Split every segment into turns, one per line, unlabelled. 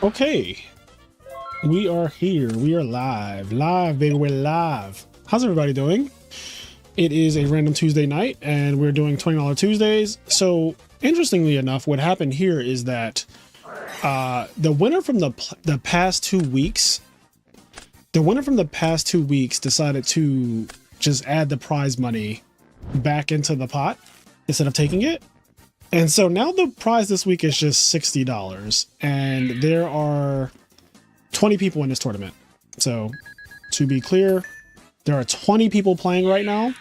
Okay, we are here. We are live, baby. We're live. How's everybody doing? It is a random Tuesday night, and we're doing $20 Tuesdays. So, interestingly enough, what happened here is that the winner from the past 2 weeks, decided to just add the prize money back into the pot instead of taking it. And so now the prize this week is just $60, and there are 20 people in this tournament. So to be clear, there are 20 people playing right now.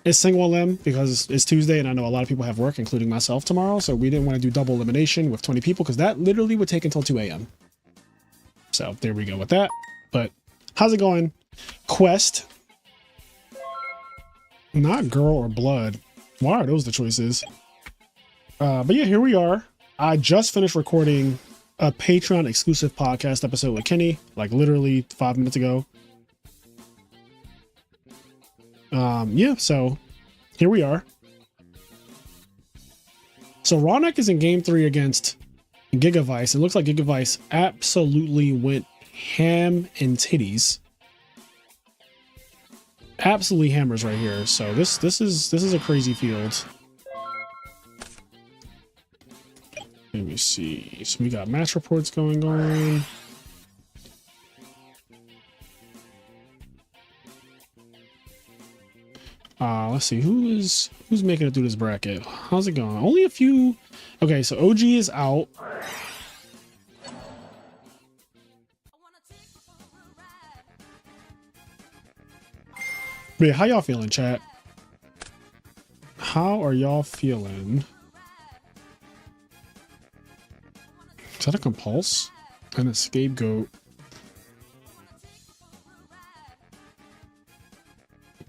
It's single elim because it's Tuesday, and I know a lot of people have work, including myself, tomorrow. So we didn't want to do double elimination with 20 people because that literally would take until 2 a.m. So there we go with that. But how's it going? Quest. Not girl or blood. Why are those the choices? But yeah, here we are. I just finished recording a Patreon exclusive podcast episode with Kenny, like literally 5 minutes ago. Yeah, so here we are. So Roghnach is in game 3 against Gigavice. It looks like Gigavice absolutely went ham and titties. Absolutely hammers right here. So this is a crazy field. Let me see. So we got match reports going on. Let's see who's making it through this bracket. How's it going? Only a few. Okay, so OG is out. Wait, how y'all feeling, chat? How are y'all feeling? Is that a compulse and a scapegoat?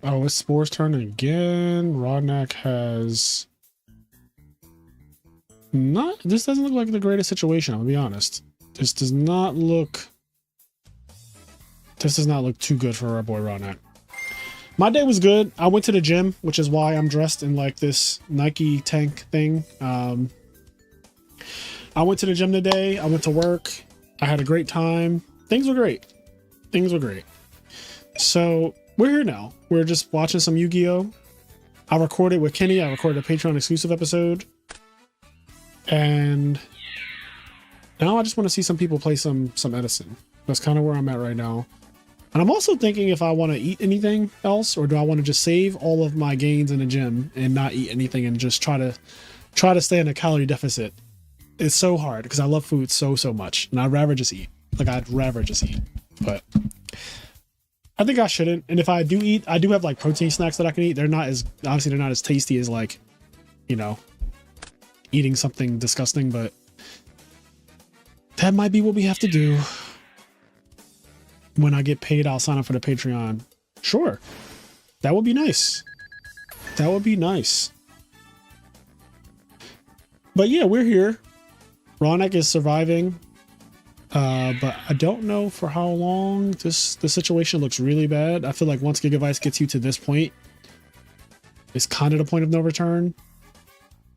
Oh, it's Spore's turn again. Roghnach has not. This doesn't look like the greatest situation. I'll be honest. This does not look. This does not look too good for our boy Roghnach. My day was good. I went to the gym, which is why I'm dressed in like this Nike tank thing. I went to the gym today. I went to work. I had a great time. Things were great. Things were great. So we're here now. We're just watching some Yu-Gi-Oh! I recorded with Kenny. I recorded a Patreon exclusive episode. And now I just want to see some people play some Edison. That's kind of where I'm at right now. And I'm also thinking if I want to eat anything else, or do I want to just save all of my gains in the gym and not eat anything and just try to stay in a calorie deficit. It's so hard because I love food so much, and I'd rather just eat. But I think I shouldn't. And if I do eat, I do have like protein snacks that I can eat. They're not as tasty as like, you know, eating something disgusting, but that might be what we have to do. When I get paid, I'll sign up for the Patreon. Sure. That would be nice. That would be nice. But yeah, we're here. Roghnach is surviving. But I don't know for how long. The situation looks really bad. I feel like once Gigavice gets you to this point, it's kind of the point of no return.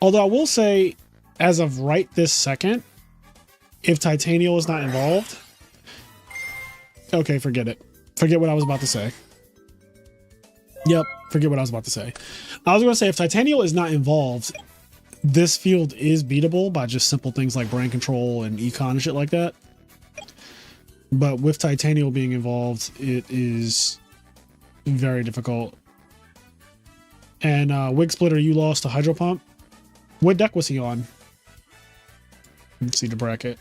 Although I will say, as of right this second, if Titanial is not involved... Okay, forget it. Forget what I was about to say. Yep, forget what I was about to say. I was going to say, if Titanial is not involved, this field is beatable by just simple things like brain control and econ and shit like that. But with Titanial being involved, it is very difficult. And Wig Splitter, you lost to HydroPump. What deck was he on? Let's see the bracket.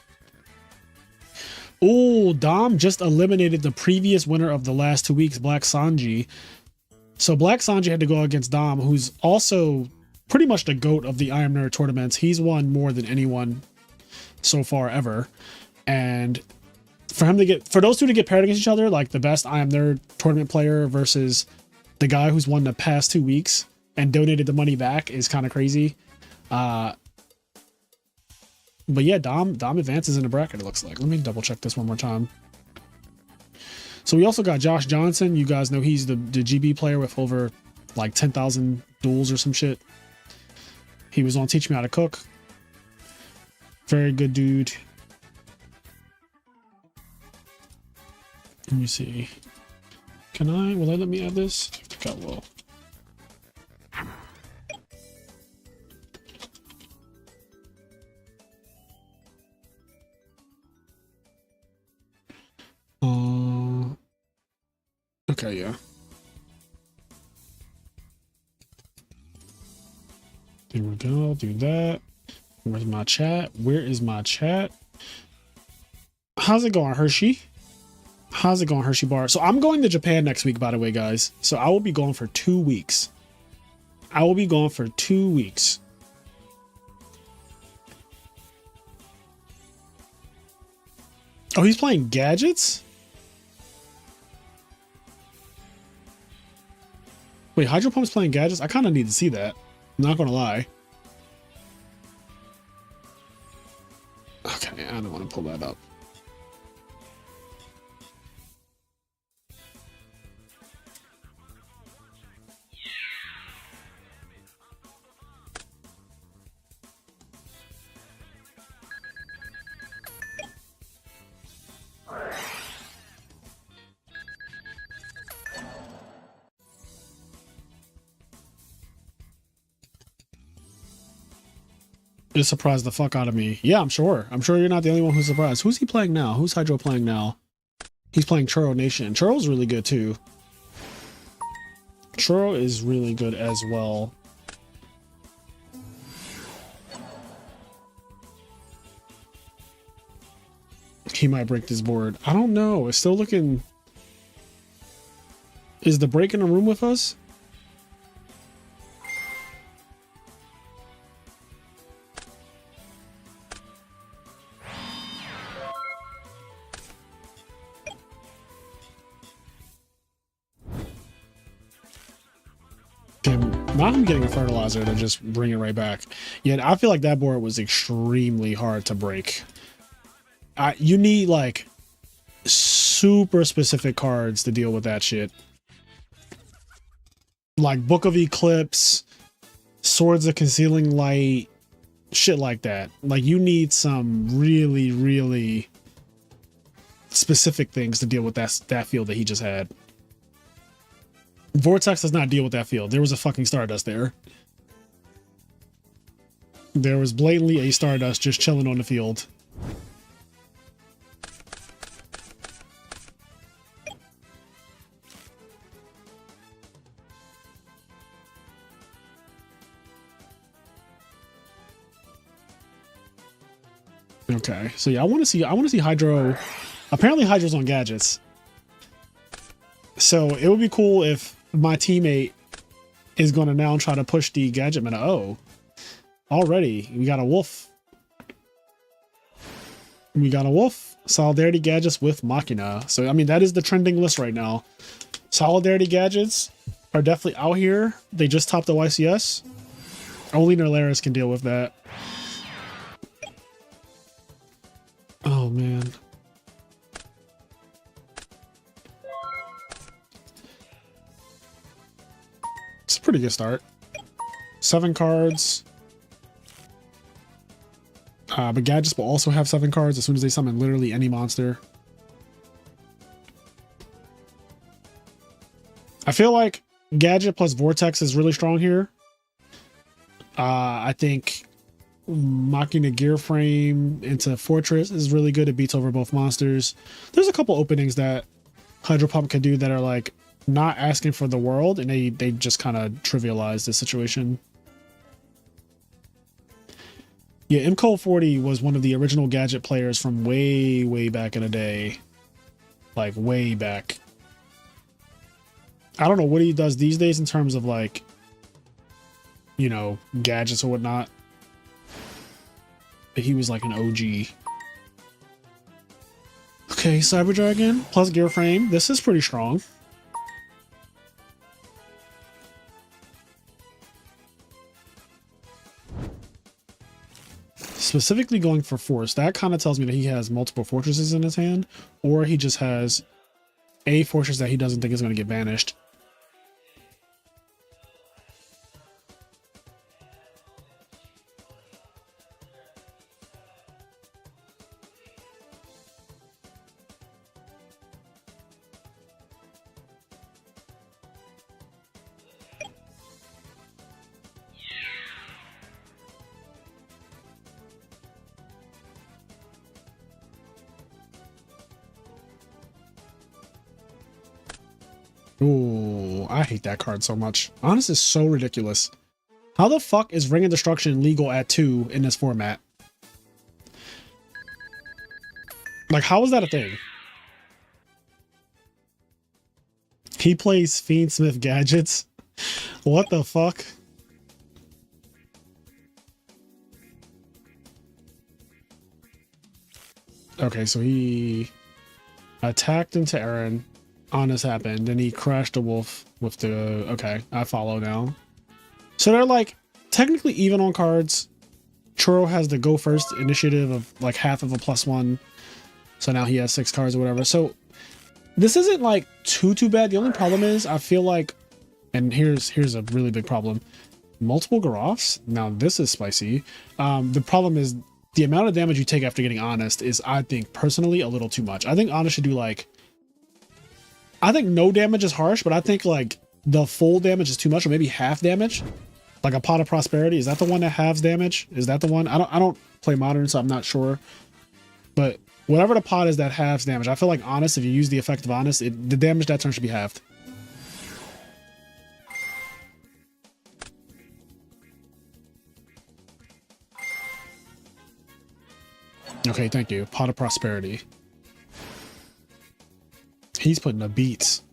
Oh, Dom just eliminated the previous winner of the last 2 weeks, Black Sanji. So Black Sanji had to go against Dom, who's also pretty much the GOAT of the IMNerd tournaments. He's won more than anyone so far ever. And for those two to get paired against each other, like the best IMNerd tournament player versus the guy who's won the past 2 weeks and donated the money back, is kind of crazy. But yeah, Dom advances in the bracket, it looks like. Let me double check this one more time. So we also got Josh Johnson. You guys know he's the GB player with over like 10,000 duels or some shit. He was on Teach Me How to Cook. Very good dude. Let me see. Can I? Will they let me add this? I think I will. Okay, yeah. There we go. Do that. Where's my chat? Where is my chat? How's it going, Hershey? How's it going, Hershey Bar? So I'm going to Japan next week, by the way, guys. So I will be going for 2 weeks. I will be gone for 2 weeks. Oh, he's playing gadgets? Wait, HydroPump's playing gadgets? I kind of need to see that. I'm not going to lie. Okay, I don't want to pull that up. It surprised the fuck out of me. Yeah, I'm sure. I'm sure you're not the only one who's surprised. Who's he playing now? Who's Hydro playing now? He's playing Churro Nation. Churro's really good too. Churro is really good as well. He might break this board. I don't know. It's still looking... Is the break in the room with us? Now I'm getting a fertilizer to just bring it right back. Yet I feel like that board was extremely hard to break. You need like super specific cards to deal with that shit. Like Book of Eclipse, Swords of Concealing Light, shit like that. Like you need some really, really specific things to deal with that field that he just had. Vortex does not deal with that field. There was a fucking Stardust there. There was blatantly a Stardust just chilling on the field. Okay, so yeah, I want to see Hydro. Apparently Hydro's on gadgets. So it would be cool if my teammate is going to now try to push the gadget meta. Oh, already we got a wolf. We got a wolf. Solidarity gadgets with Machina. So, I mean, that is the trending list right now. Solidarity gadgets are definitely out here. They just topped the YCS. Only Nerlaris can deal with that. Oh, man. It's a pretty good start. 7 cards. But gadgets will also have 7 cards as soon as they summon literally any monster. I feel like gadget plus vortex is really strong here. I think Machina gear frame into fortress is really good. It beats over both monsters. There's a couple openings that HydroPump can do that are like not asking for the world, and they just kind of trivialize the situation. Yeah, MCole40 was one of the original gadget players from way back in the day. Like way back. I don't know what he does these days in terms of like, you know, gadgets or whatnot. But he was like an OG. Okay, Cyber Dragon plus gear frame. This is pretty strong. Specifically going for force, that kind of tells me that he has multiple fortresses in his hand, or he just has a fortress that he doesn't think is going to get banished. Ooh, I hate that card so much. Honest is so ridiculous. How the fuck is Ring of Destruction legal at 2 in this format? Like, how is that a thing? He plays Fiendsmith Gadgets. What the fuck? Okay, so he attacked into Aaron. Honest happened, and he crashed a wolf with the... Okay, I follow now. So they're like technically even on cards. Churro has the go first initiative of like half of a +1. So now he has 6 cards or whatever. So this isn't like too bad. The only problem is I feel like, and here's a really big problem. Multiple Garofs. Now this is spicy. The problem is the amount of damage you take after getting Honest is, I think personally, a little too much. I think Honest should do like, I think no damage is harsh, but I think like the full damage is too much, or maybe half damage. Like a Pot of Prosperity. Is that the one that halves damage? Is that the one? I don't play Modern, so I'm not sure. But whatever the pot is that halves damage, I feel like Honest, if you use the effect of Honest, the damage that turn should be halved. Okay, thank you. Pot of Prosperity. He's putting the beats.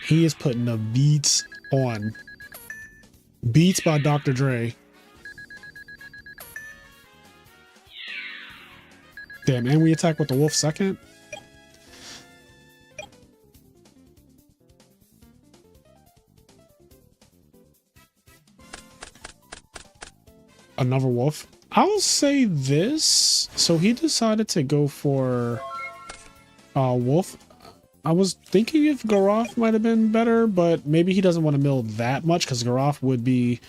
He is putting the beats on. Beats by Dr. Dre. Damn, and we attack with the wolf second? Another wolf. I'll say this. So he decided to go for wolf. I was thinking if Garoth might have been better, but maybe he doesn't want to mill that much because Garoth would be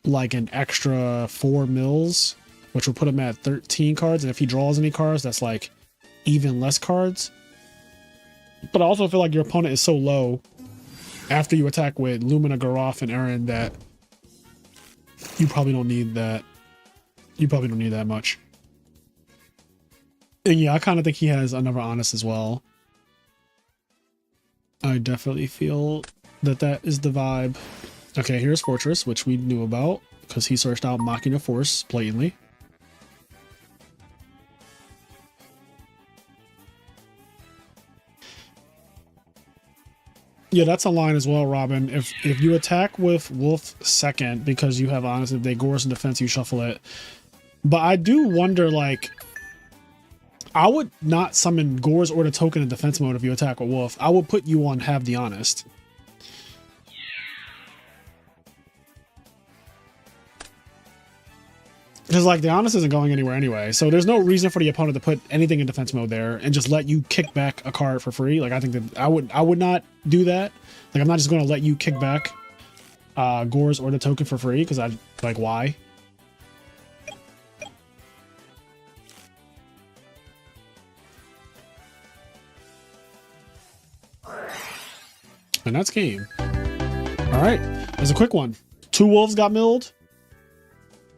like an extra 4 mills, which would put him at 13 cards. And if he draws any cards, that's like even less cards. But I also feel like your opponent is so low after you attack with Lumina, Garoth, and Aaron that you probably don't need that. You probably don't need that much. And yeah, I kind of think he has another Honest as well. I definitely feel that that is the vibe. Okay, here's Fortress, which we knew about because he searched out Machina Force blatantly. Yeah, that's a line as well, Robin. If you attack with Wolf second because you have Honest, if they Gores in defense, you shuffle it. But I do wonder, like, I would not summon Gores or the token in defense mode if you attack with Wolf. I would put you on Have the Honest. Because, like, the Honest isn't going anywhere anyway. So there's no reason for the opponent to put anything in defense mode there and just let you kick back a card for free. Like, I think that I would not do that. Like, I'm not just going to let you kick back Gores or the token for free because like, why? And that's game. All right, there's a quick one. 2 wolves got milled,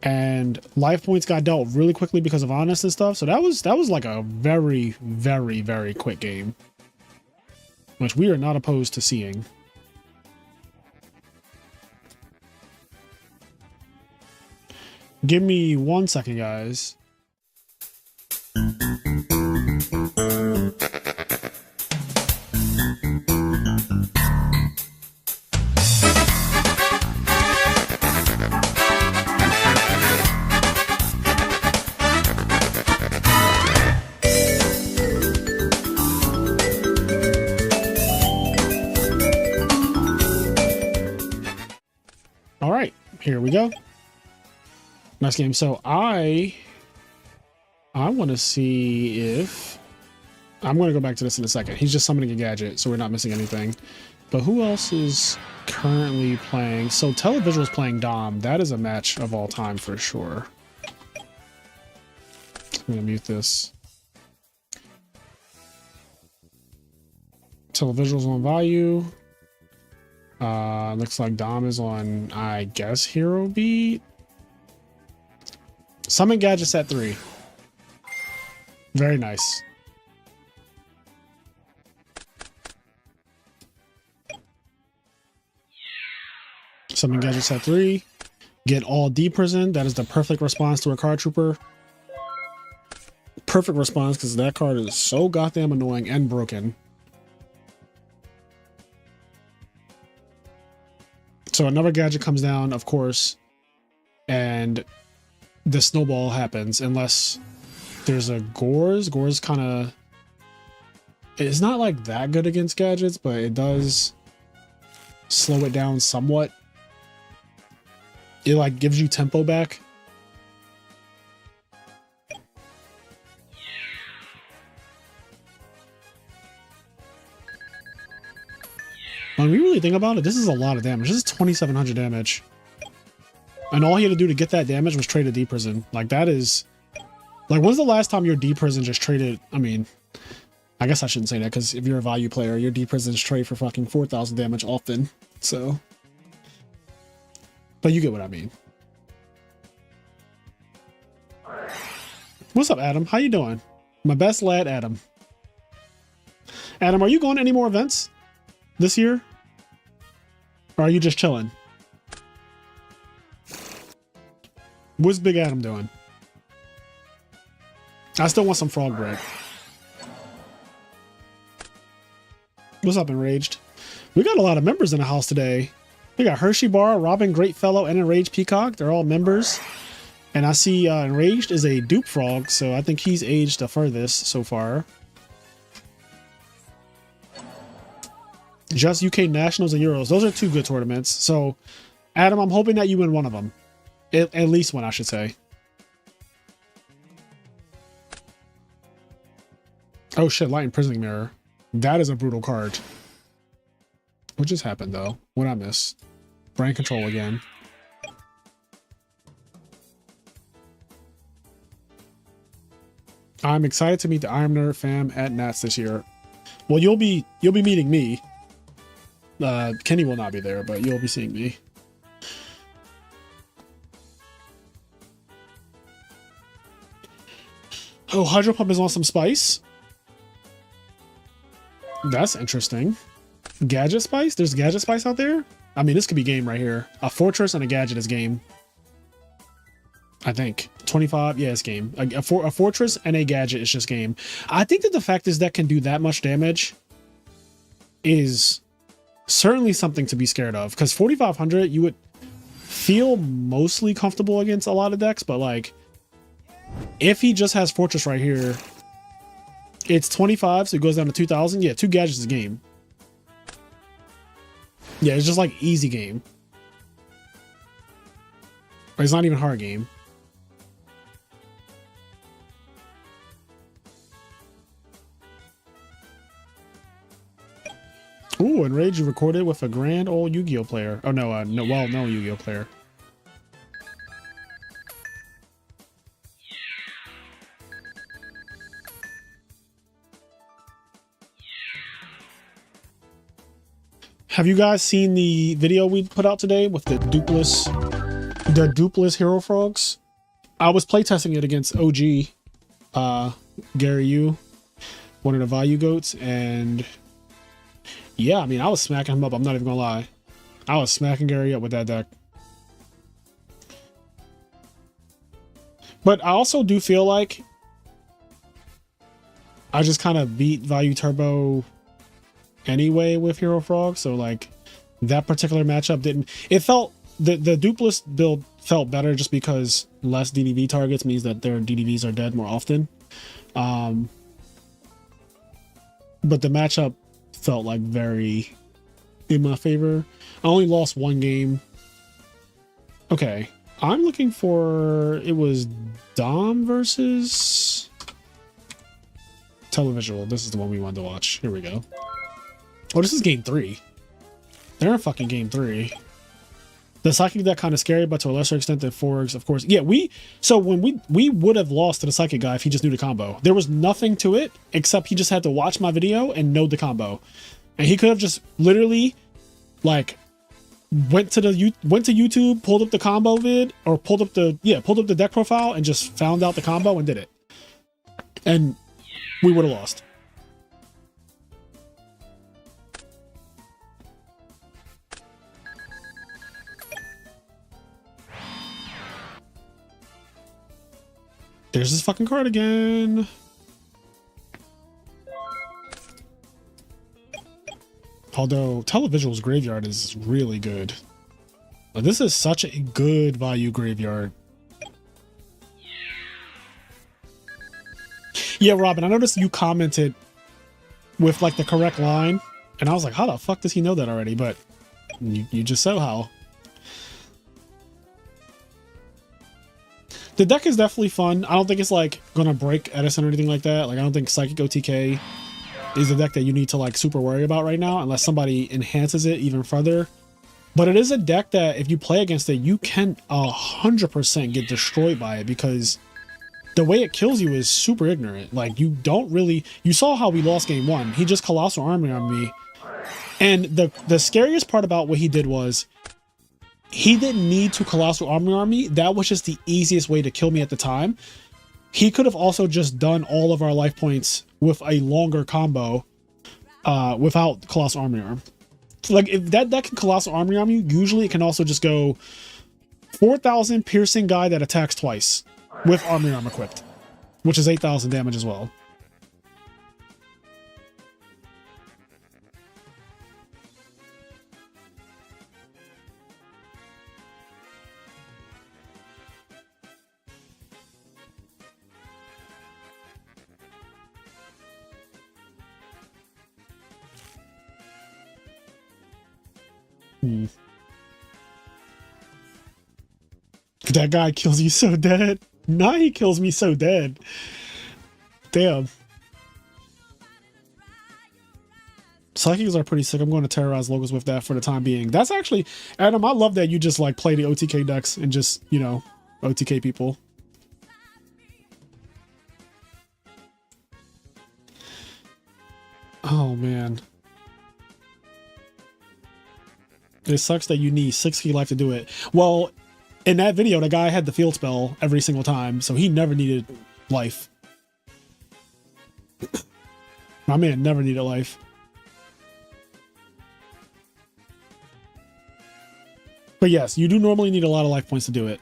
and life points got dealt really quickly because of Honest and stuff. So that was like a very, very, very quick game, which we are not opposed to seeing. Give me 1 second, guys. All right, here we go. Nice game. So I want to see if I'm going to go back to this in a second. He's just summoning a gadget, so we're not missing anything. But who else is currently playing? So Televisual is playing Dom. That is a match of all time for sure. I'm going to mute this. Televisual's on Value. Looks like Dom is on, I guess, Hero Beat. Summon gadgets at 3. Very nice. Summon gadgets at 3. Get all D-Prison. That is the perfect response to a card trooper. Perfect response because that card is so goddamn annoying and broken. So another gadget comes down, of course, and the snowball happens unless there's a Gores. Gores kind of... It's not like that good against gadgets, but it does slow it down somewhat. It like gives you tempo back. When we really think about it, this is a lot of damage. This is 2,700 damage. And all he had to do to get that damage was trade a D-Prison. Like, that is... Like, when's the last time your D-Prison just traded... I mean, I guess I shouldn't say that, because if you're a value player, your D-Prisons trade for fucking 4,000 damage often. So... But you get what I mean. What's up, Adam? How you doing? My best lad, Adam. Adam, are you going to any more events this year? Or are you just chilling? What's Big Adam doing? I still want some frog bread. What's up, Enraged? We got a lot of members in the house today. We got Hershey Bar, Robin Greatfellow, and Enraged Peacock. They're all members. And I see Enraged is a dupe frog, so I think he's aged the furthest so far. Just UK Nationals and Euros. Those are two good tournaments. So, Adam, I'm hoping that you win one of them. At least one, I should say. Oh shit, Light Imprisoning Mirror. That is a brutal card. What just happened, though? What'd I miss? Brain control again. I'm excited to meet the IMNerd fam at Nats this year. Well, you'll be meeting me. Kenny will not be there, but you'll be seeing me. Oh, HydroPump is on some spice. That's interesting. Gadget spice? There's gadget spice out there? I mean, this could be game right here. A fortress and a gadget is game. I think 25. Yeah, it's game. A fortress and a gadget is just game. I think that the fact this deck can do that much damage is certainly something to be scared of, because 4,500 you would feel mostly comfortable against a lot of decks, but like if he just has fortress right here, it's 25, so it goes down to 2,000. Yeah, 2 gadgets is game. Yeah, it's just like easy game. Or it's not even hard game. Ooh, Enraged recorded with a grand old Yu-Gi-Oh player. Oh no, no Yu-Gi-Oh player. Have you guys seen the video we put out today with the dupeless hero frogs? I was playtesting it against OG, Gary Yu, one of the value goats, and yeah, I mean, I was smacking him up. I'm not even gonna lie. I was smacking Gary up with that deck. But I also do feel like I just kind of beat Value Turbo anyway with Hero Frog, so like that particular matchup didn't... It felt... The dupeless build felt better just because less DDV targets means that their DDVs are dead more often. But the matchup felt like very in my favor. I only lost one game. Okay, I'm looking for... It was Dom versus Televisual. This is the one we wanted to watch. Here we go. Oh, this is game 3. They're in fucking game 3. The psychic deck kind of scary, but to a lesser extent than Forgs, of course. Yeah, when we would have lost to the psychic guy if he just knew the combo. There was nothing to it except he just had to watch my video and know the combo. And he could have just literally like went to YouTube, pulled up the combo vid, or pulled up the deck profile and just found out the combo and did it. And we would have lost. There's this fucking card again. Although Televisual's graveyard is really good. Like, this is such a good value graveyard. Yeah, Robin, I noticed you commented with like the correct line, and I was like, how the fuck does he know that already? But you just said how. The deck is definitely fun. I don't think it's like gonna break Edison or anything like that. Like, I don't think Psychic OTK is a deck that you need to like super worry about right now unless somebody enhances it even further. But it is a deck that if you play against it, you can 100% get destroyed by it, because the way it kills you is super ignorant. Like, you don't really... You saw how we lost game one. He just Colossal Army on me. And the scariest part about what he did was he didn't need to Colossal Army on me. That was just the easiest way to kill me at the time. He could have also just done all of our life points with a longer combo without Colossal Army Arm. So like, if that can Colossal Army Arm you, usually it can also just go 4,000 piercing guy that attacks twice with Army Arm equipped, which is 8,000 damage as well. That guy kills you so dead. Now he kills me so dead. Damn. Psychics are pretty sick. I'm going to terrorize logos with that for the time being. That's actually, Adam, I love that you just like play the OTK decks and just, you know, OTK people. Oh man. It sucks that you need 6 key life to do it. Well, in that video, the guy had the field spell every single time, so he never needed life. My man never needed life. But yes, you do normally need a lot of life points to do it.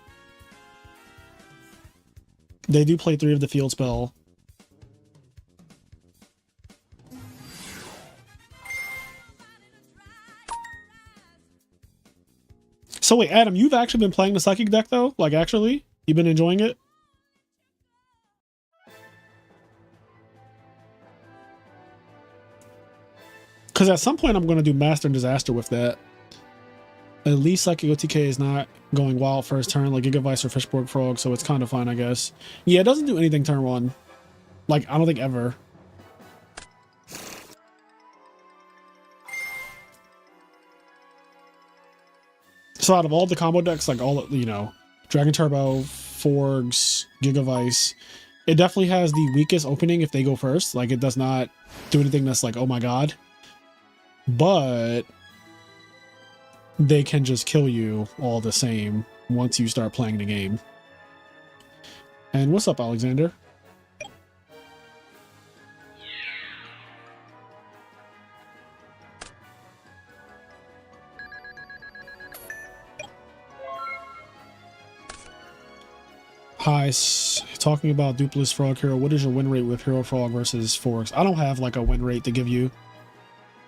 They do play 3 of the field spell. So wait, Adam, you've actually been playing the Psychic deck though? Like, actually? You've been enjoying it? Because at some point I'm going to do Master and Disaster with that. At least Psychic OTK is not going wild first turn like Gigavice or Fishborg Frog, so it's kind of fine, I guess. Yeah, it doesn't do anything turn 1. Like, I don't think ever. So out of all the combo decks, like all, you know, Dragon Turbo, Forgs, Gigavice, it definitely has the weakest opening if they go first. Like, it does not do anything that's like, oh my god. But they can just kill you all the same once you start playing the game. And what's up, Alexander? Hi, talking about Dupless Frog Hero, what is your win rate with Hero Frog versus Forks? I don't have like a win rate to give you.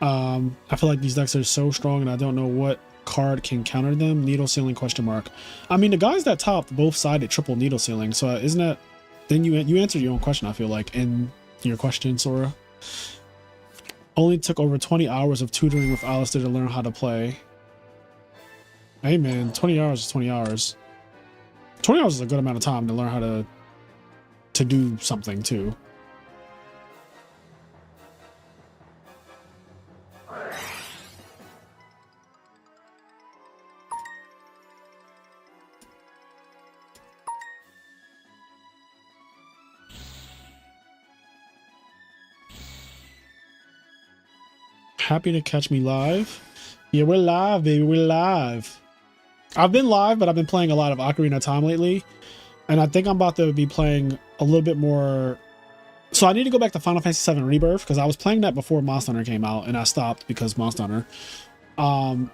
I feel like these decks are so strong and I don't know what card can counter them. Needle Ceiling question mark. I mean, the guys that topped both sided triple Needle Ceiling, so isn't that... Then you answered your own question, I feel like, in your question, Sora. Only took over 20 hours of tutoring with Alistair to learn how to play. Hey man, 20 hours is 20 hours. 20 hours is a good amount of time to learn how to do something too. Happy to catch me live. Yeah, we're live, baby. We're live. I've been live, but I've been playing a lot of Ocarina of Time lately. And I think I'm about to be playing a little bit more. So I need to go back to Final Fantasy VII Rebirth, because I was playing that before Monster Hunter came out, and I stopped because Monster Hunter.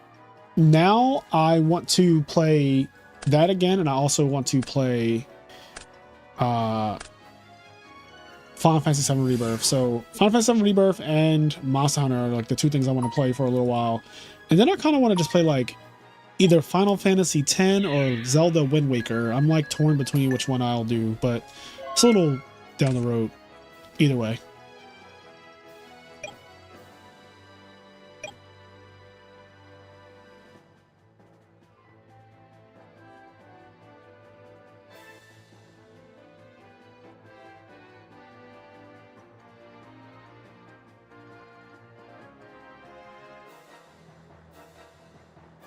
Now I want to play that again, and I also want to play Final Fantasy VII Rebirth. So Final Fantasy VII Rebirth and Monster Hunter are like the two things I want to play for a little while. And then I kind of want to just play like either Final Fantasy X or Zelda Wind Waker. I'm like torn between which one I'll do, but it's a little down the road either way.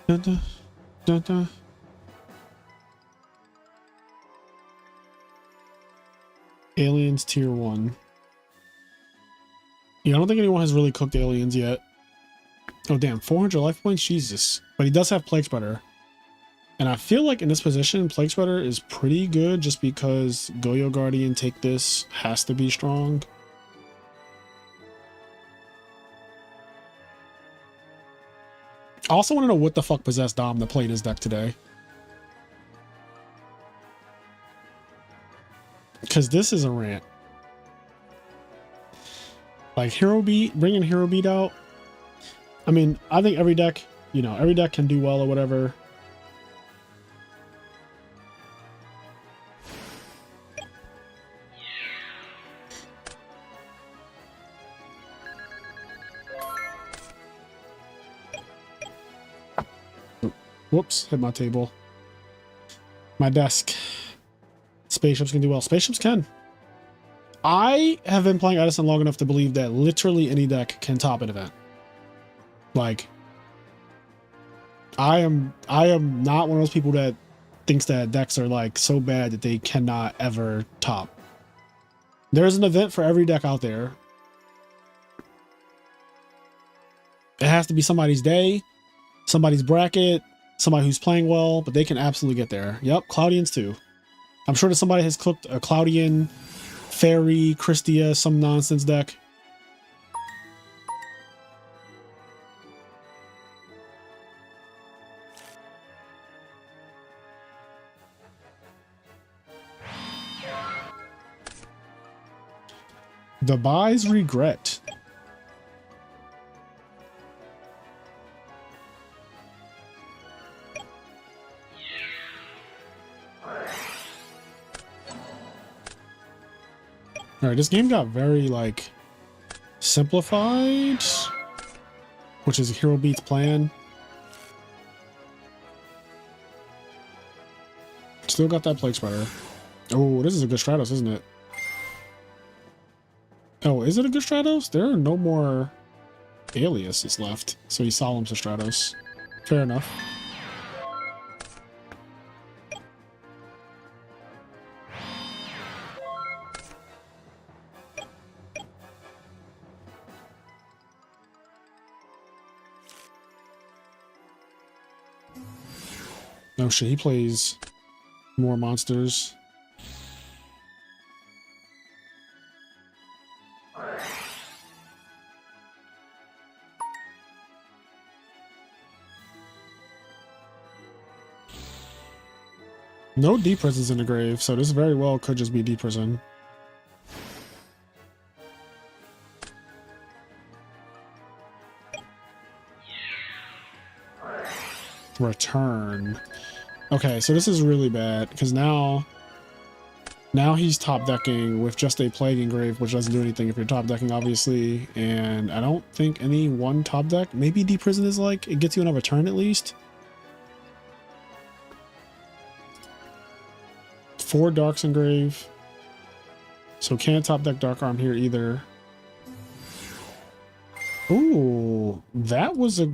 Dun, dun, dun, dun. Aliens Tier 1. Yeah, I don't think anyone has really cooked aliens yet. Oh, damn. 400 life points? Jesus. But he does have Plague Spreader. And I feel like in this position, Plague Spreader is pretty good just because Goyo Guardian take this has to be strong. I also want to know what the fuck possessed Dom to play in his deck today. Because this is a rant. Like Hero Beat, bringing Hero Beat out. I mean, I think every deck, you know, every deck can do well or whatever. Whoops, hit my table. My desk. Spaceships can do well. Spaceships can. I have been playing Edison long enough to believe that literally any deck can top an event. Like, I am not one of those people that thinks that decks are like so bad that they cannot ever top. There's an event for every deck out there. It has to be somebody's day, somebody's bracket, somebody who's playing well, but they can absolutely get there. Yep, Cloudians too. I'm sure that somebody has cooked a Cloudian, Fairy, Christia, some nonsense deck. The buys regret. All right, this game got very like simplified, which is Hero Beat's plan. Still got that Plague Spreader. Oh, this is a good Stratos, isn't it? Oh, is it a good Stratos? There are no more aliases left, so he Solemns to Stratos. Fair enough. Oh shit, he plays more monsters. No deep prisons in the grave, so this very well could just be deep prison. Return. Okay, so this is really bad because now he's top decking with just a Plague Engrave, which doesn't do anything if you're top decking, obviously. And I don't think any one top deck, maybe Deep Prison is like, it gets you another turn at least. 4 Darks Engrave. So can't top deck Dark Arm here either. Ooh, that was a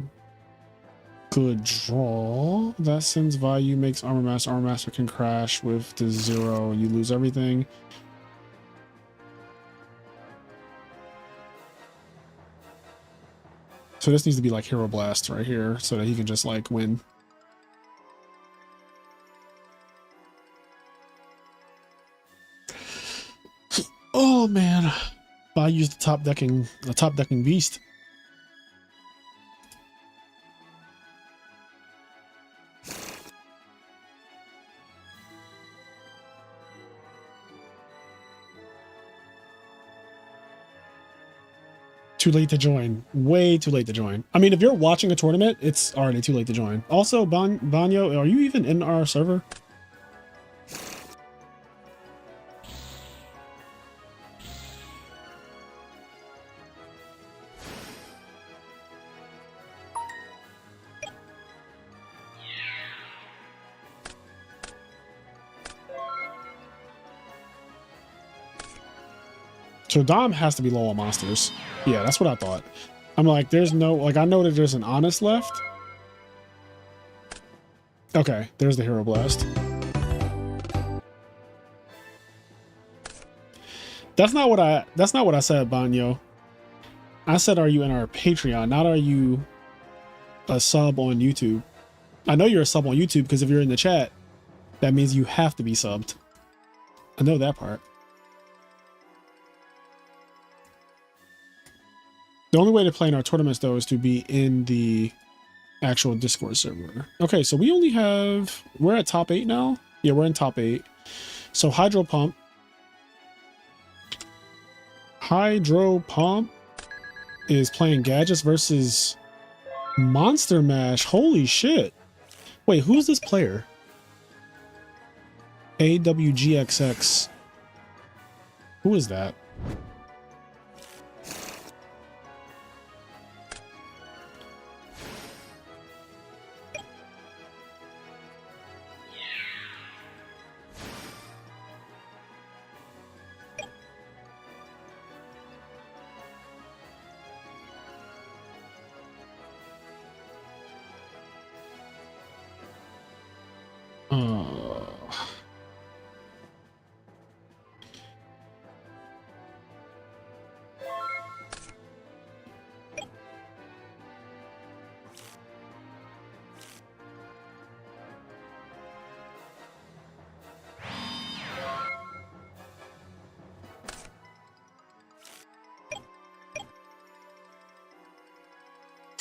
good draw. That sends value, makes Armor Master. Armor Master can crash with the 0. You lose everything. So this needs to be like Hero Blast right here so that he can just like win. Oh man. I used the top decking beast. Too late to join. Way too late to join. I mean, if you're watching a tournament, it's already too late to join. Also, Banyo, are you even in our server? So Dom has to be low on monsters. Yeah, that's what I thought. I'm like, there's no, like, I know that there's an Honest left. Okay, there's the Hero Blast. That's not what I said, Banyo. I said, are you in our Patreon? Not are you a sub on YouTube? I know you're a sub on YouTube because if you're in the chat, that means you have to be subbed. I know that part. The only way to play in our tournaments, though, is to be in the actual Discord server. Okay, so we only have... We're at top 8 now? Yeah, we're in top 8. So HydroPump. HydroPump is playing Gadgets versus Monster Mash. Holy shit. Wait, who's this player? AWGXX. Who is that?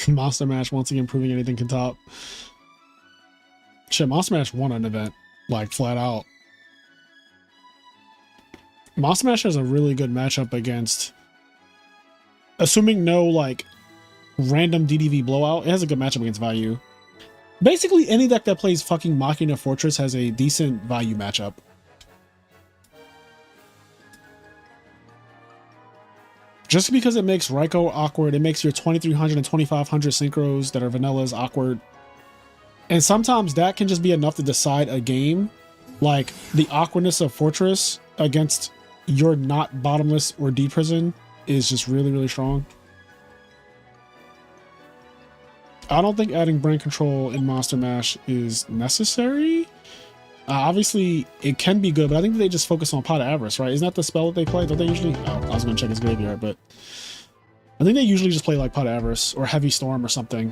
Monster Mash once again proving anything can top. Shit, Monster Mash won an event, like, flat out. Monster Mash has a really good matchup against, assuming no, like, random DDV blowout, it has a good matchup against Value. Basically, any deck that plays fucking Machina Fortress has a decent Value matchup. Just because it makes Raikou awkward, it makes your 2300 and 2500 synchros that are vanillas awkward. And sometimes that can just be enough to decide a game. Like the awkwardness of Fortress against your not bottomless or D prison is just really, really strong. I don't think adding brain control in Monster Mash is necessary. Obviously, it can be good, but I think they just focus on Pot of Avarice, right? Isn't that the spell that they play? Don't they usually? Oh, I was going to check his graveyard, but I think they usually just play like Pot of Avarice or Heavy Storm or something.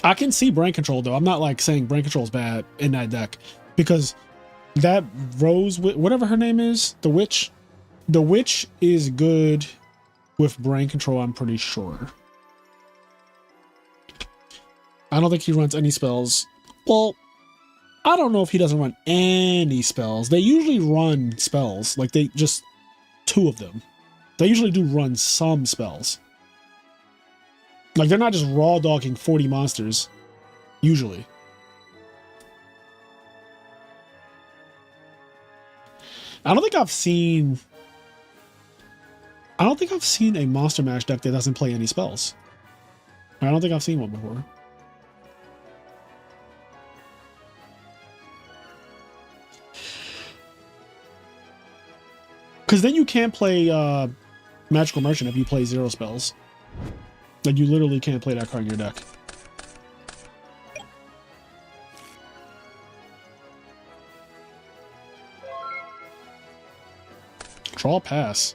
I can see brain control, though. I'm not like saying brain control is bad in that deck because that Rose, whatever her name is, the witch is good with brain control, I'm pretty sure. I don't think he runs any spells. Well, I don't know if he doesn't run any spells. They usually run spells. Like, they just... 2 of them. They usually do run some spells. Like, they're not just raw dogging 40 monsters. Usually. I don't think I've seen a Monster Mash deck that doesn't play any spells. I don't think I've seen one before. Because then you can't play Magical Merchant if you play 0 spells. Like, you literally can't play that card in your deck. Draw pass.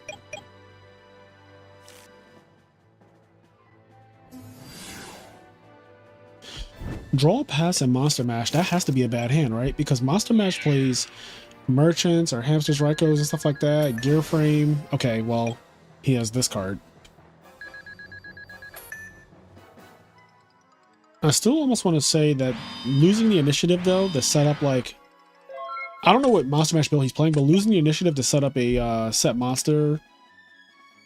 Draw pass and Monster Mash, that has to be a bad hand, right? Because Monster Mash plays Merchants or Hamsters, Raikous, and stuff like that. Gear Frame. Okay, well, he has this card. I still almost want to say that losing the initiative, though, to set up, like... I don't know what Monster Mash build he's playing, but losing the initiative to set up a set monster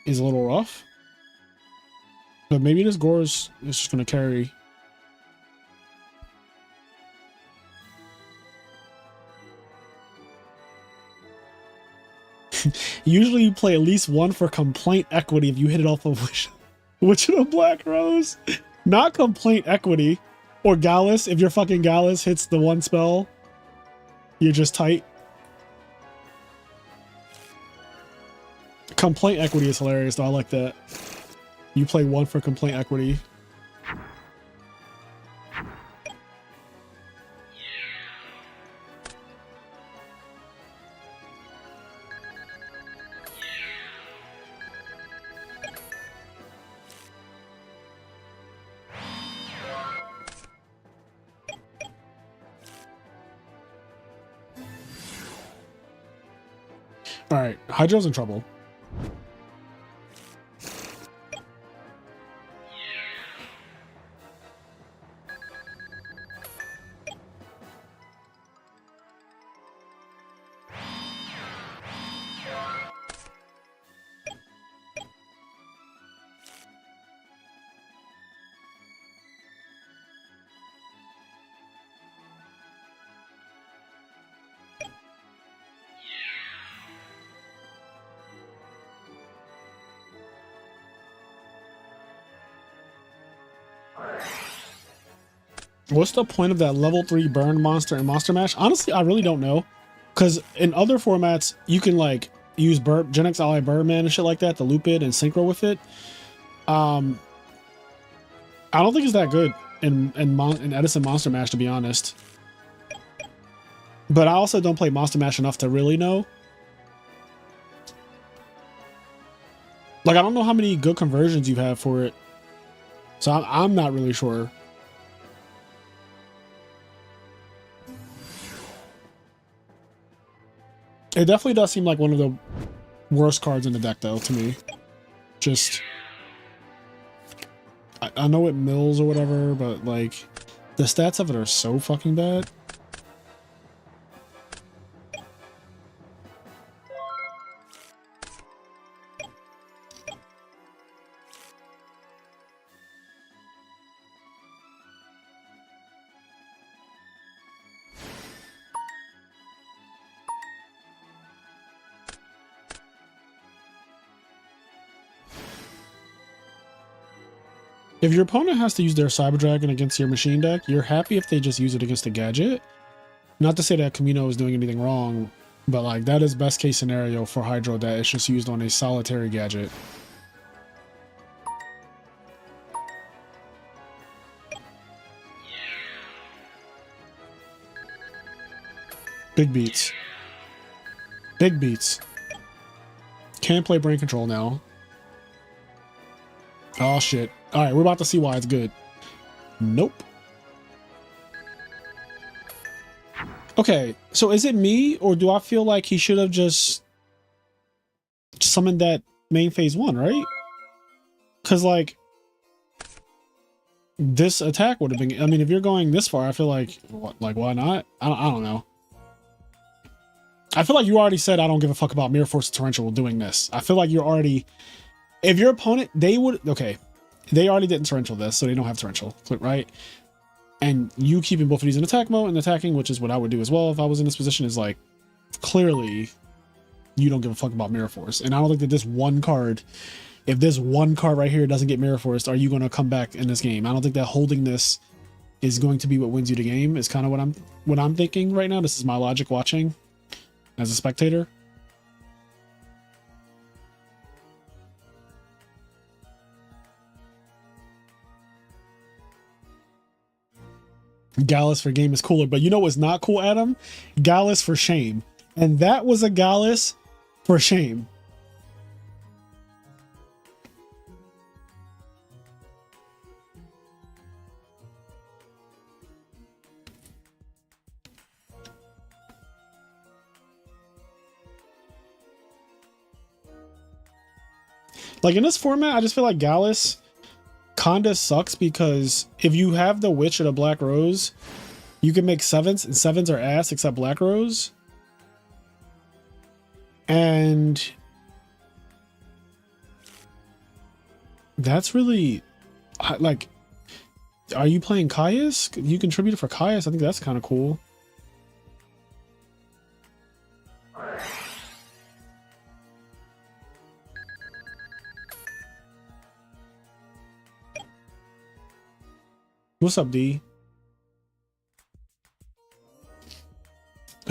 is a little rough. But maybe this Gore's is just going to carry. Usually you play at least one for complaint equity if you hit it off of Witch of the Black Rose. Not complaint equity. Or Gallus. If your fucking Gallus hits the one spell, you're just tight. Complaint equity is hilarious though. I like that. You play one for complaint equity. All right, Hydro's in trouble. What's the point of that level 3 burn monster in Monster Mash? Honestly, I really don't know. Because in other formats, you can like use Gen X Ally Birdman and shit like that to loop it and synchro with it. I don't think it's that good in Edison Monster Mash, to be honest. But I also don't play Monster Mash enough to really know. Like, I don't know how many good conversions you have for it. So I'm not really sure. It definitely does seem like one of the worst cards in the deck, though, to me. Just... I know it mills or whatever, but, like, the stats of it are so fucking bad. If your opponent has to use their Cyber Dragon against your machine deck, you're happy if they just use it against a gadget. Not to say that Camino is doing anything wrong, but like that is best case scenario for Hydro, that it's just used on a solitary gadget. Big beats. Big beats. Can't play Brain Control now. Oh shit. Alright, we're about to see why it's good. Nope. Okay, so is it me, or do I feel like he should have just summoned that main phase 1, right? Because, like, this attack would have been... I mean, if you're going this far, I feel like... why not? I don't know. I feel like you already said I don't give a fuck about Mirror Force Torrential doing this. I feel like you're already... If your opponent... They would... Okay. They already didn't Torrential this, so they don't have Torrential, right? And you keeping both of these in attack mode and attacking, which is what I would do as well if I was in this position, is like, clearly, you don't give a fuck about Mirror Force. And I don't think that this one card, if this one card right here doesn't get Mirror Force, are you going to come back in this game? I don't think that holding this is going to be what wins you the game, is kind of what I'm thinking right now. This is my logic watching as a spectator. Gallus for game is cooler, but you know what's not cool, Adam? Gallus for shame. And that was a Gallus for shame. Like in this format, I just feel like Gallus kinda sucks, because if you have the Witch or the Black Rose, you can make 7s, and 7s are ass except Black Rose. And That's really like, are you playing Caius? You contributed for Caius. I think that's kind of cool. What's up, D?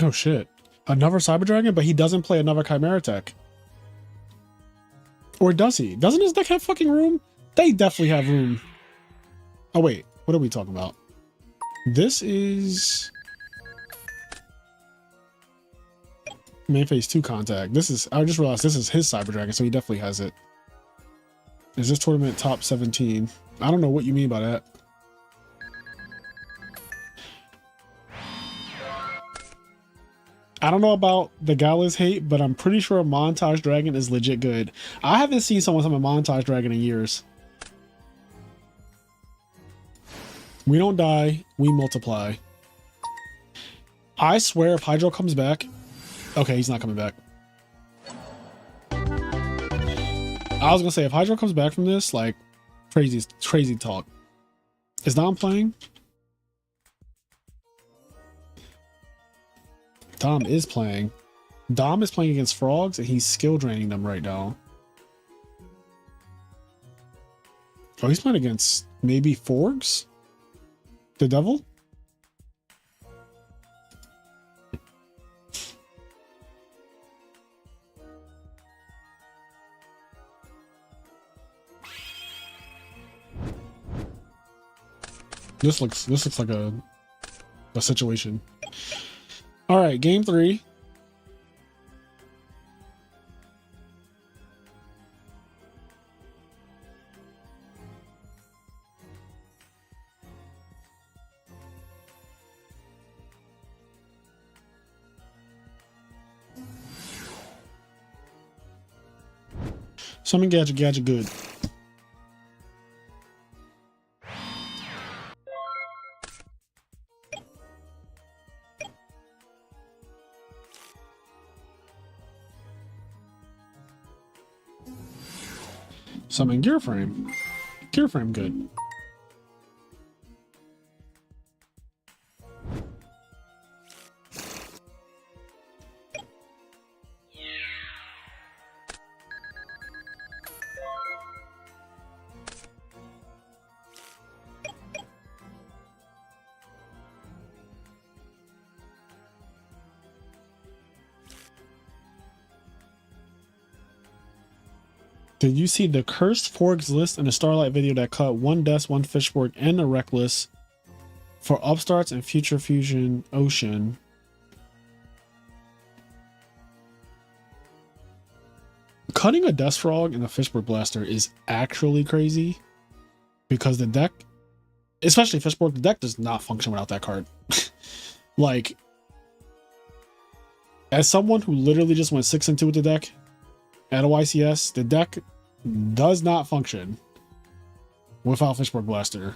Oh shit. Another Cyber Dragon, but he doesn't play another Chimera Tech. Or does he? Doesn't his deck have fucking room? They definitely have room. Oh wait, what are we talking about? This is main phase 2 contact. This is, I just realized this is his Cyber Dragon, so he definitely has it. Is this tournament top 17? I don't know what you mean by that. I don't know about the Gala's hate, but I'm pretty sure a Montage Dragon is legit good. I haven't seen someone summon a Montage Dragon in years. We don't die, we multiply. I swear if Hydro comes back... Okay, he's not coming back. I was gonna say, if Hydro comes back from this, like, crazy talk. Is Dom playing? Dom is playing. Dom is playing against frogs, and he's skill draining them right now. Oh, he's playing against maybe Forgs? The devil? This looks like a situation. All right, game 3. Summon gadget good. Summon gear frame. Gear frame good. Did you see the cursed Forgs list in the Starlight video that cut one Death, one Fishborg, and a Reckless for Upstarts and Future Fusion Ocean? Cutting a Death Frog and a Fishborg Blaster is actually crazy because the deck, especially Fishborg, the deck does not function without that card. Like, as someone who literally just went 6-2 with the deck at OICS, the deck does not function without Fishborg Blaster.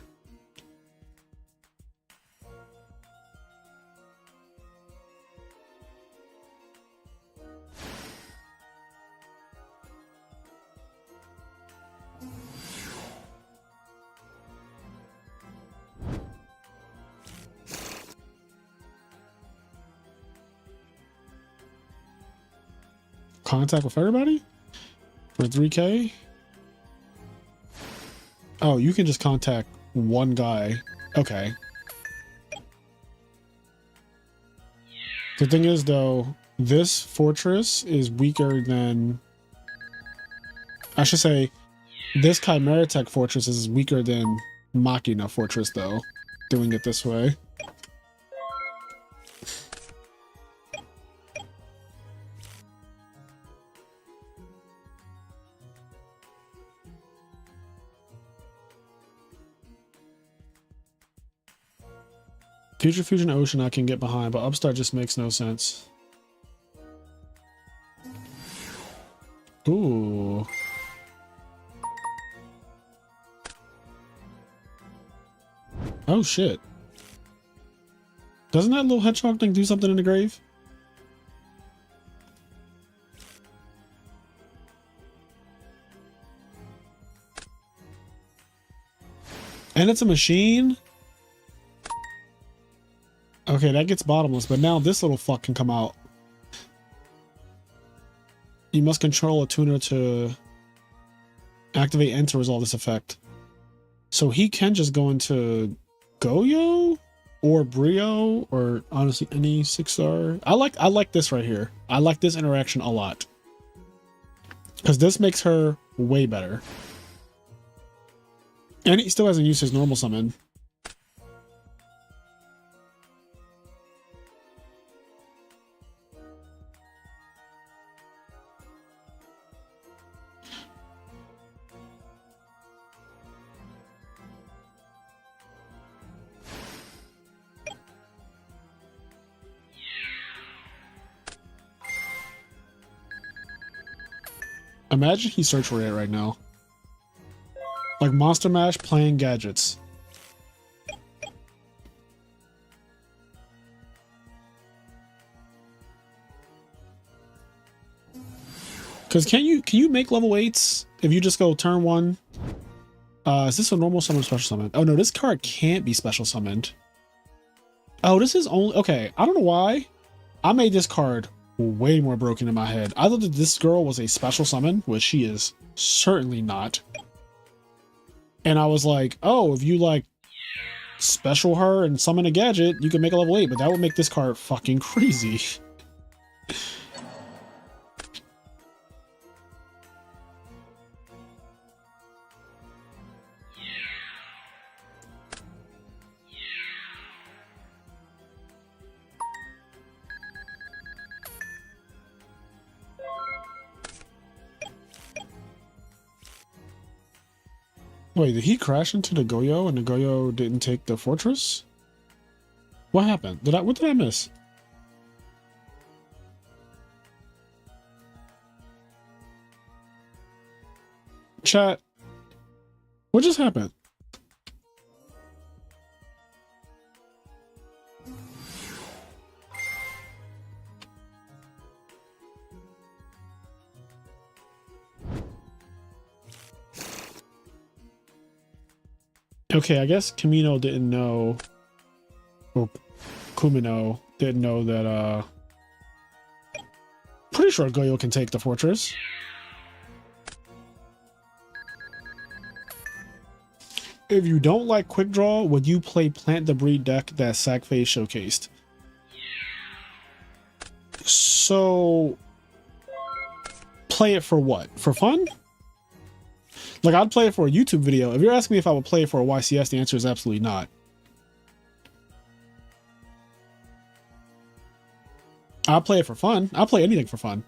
Contact with everybody for 3K. Oh, you can just contact one guy. Okay. The thing is, though, this fortress is weaker than, I should say, this Chimera Tech fortress is weaker than Machina fortress, though, doing it this way. Future Fusion Ocean I can get behind, but Upstart just makes no sense. Ooh. Oh shit. Doesn't that little hedgehog thing do something in the grave? And it's a machine. Okay, that gets bottomless, but now this little fuck can come out. You must control a tuner to activate and to resolve this effect. So he can just go into Goyo or Brio or honestly any 6-star. I like this right here. I like this interaction a lot. Because this makes her way better. And he still hasn't used his normal summon. Imagine he searched for it right now. Like Monster Mash playing gadgets. Cause can you make level 8s if you just go turn 1? Is this a normal summon or special summon? Oh no, this card can't be special summoned. Oh, this is only okay. I don't know why. I made this card way more broken in my head. I thought that this girl was a special summon, which she is certainly not. And I was like, oh, if you like special her and summon a gadget, you can make a level 8, but that would make this card fucking crazy. Wait, did he crash into the Goyo and the Goyo didn't take the fortress? What happened? What did I miss? Chat, what just happened? Okay, I guess Camino didn't know, or Kumino didn't know that, pretty sure Goyo can take the fortress. If you don't like Quick Draw, would you play Plant Debris deck that Sackface showcased? So, play it for what? For fun? Like, I'd play it for a YouTube video. If you're asking me if I would play it for a YCS, the answer is absolutely not. I'll play it for fun. I'll play anything for fun.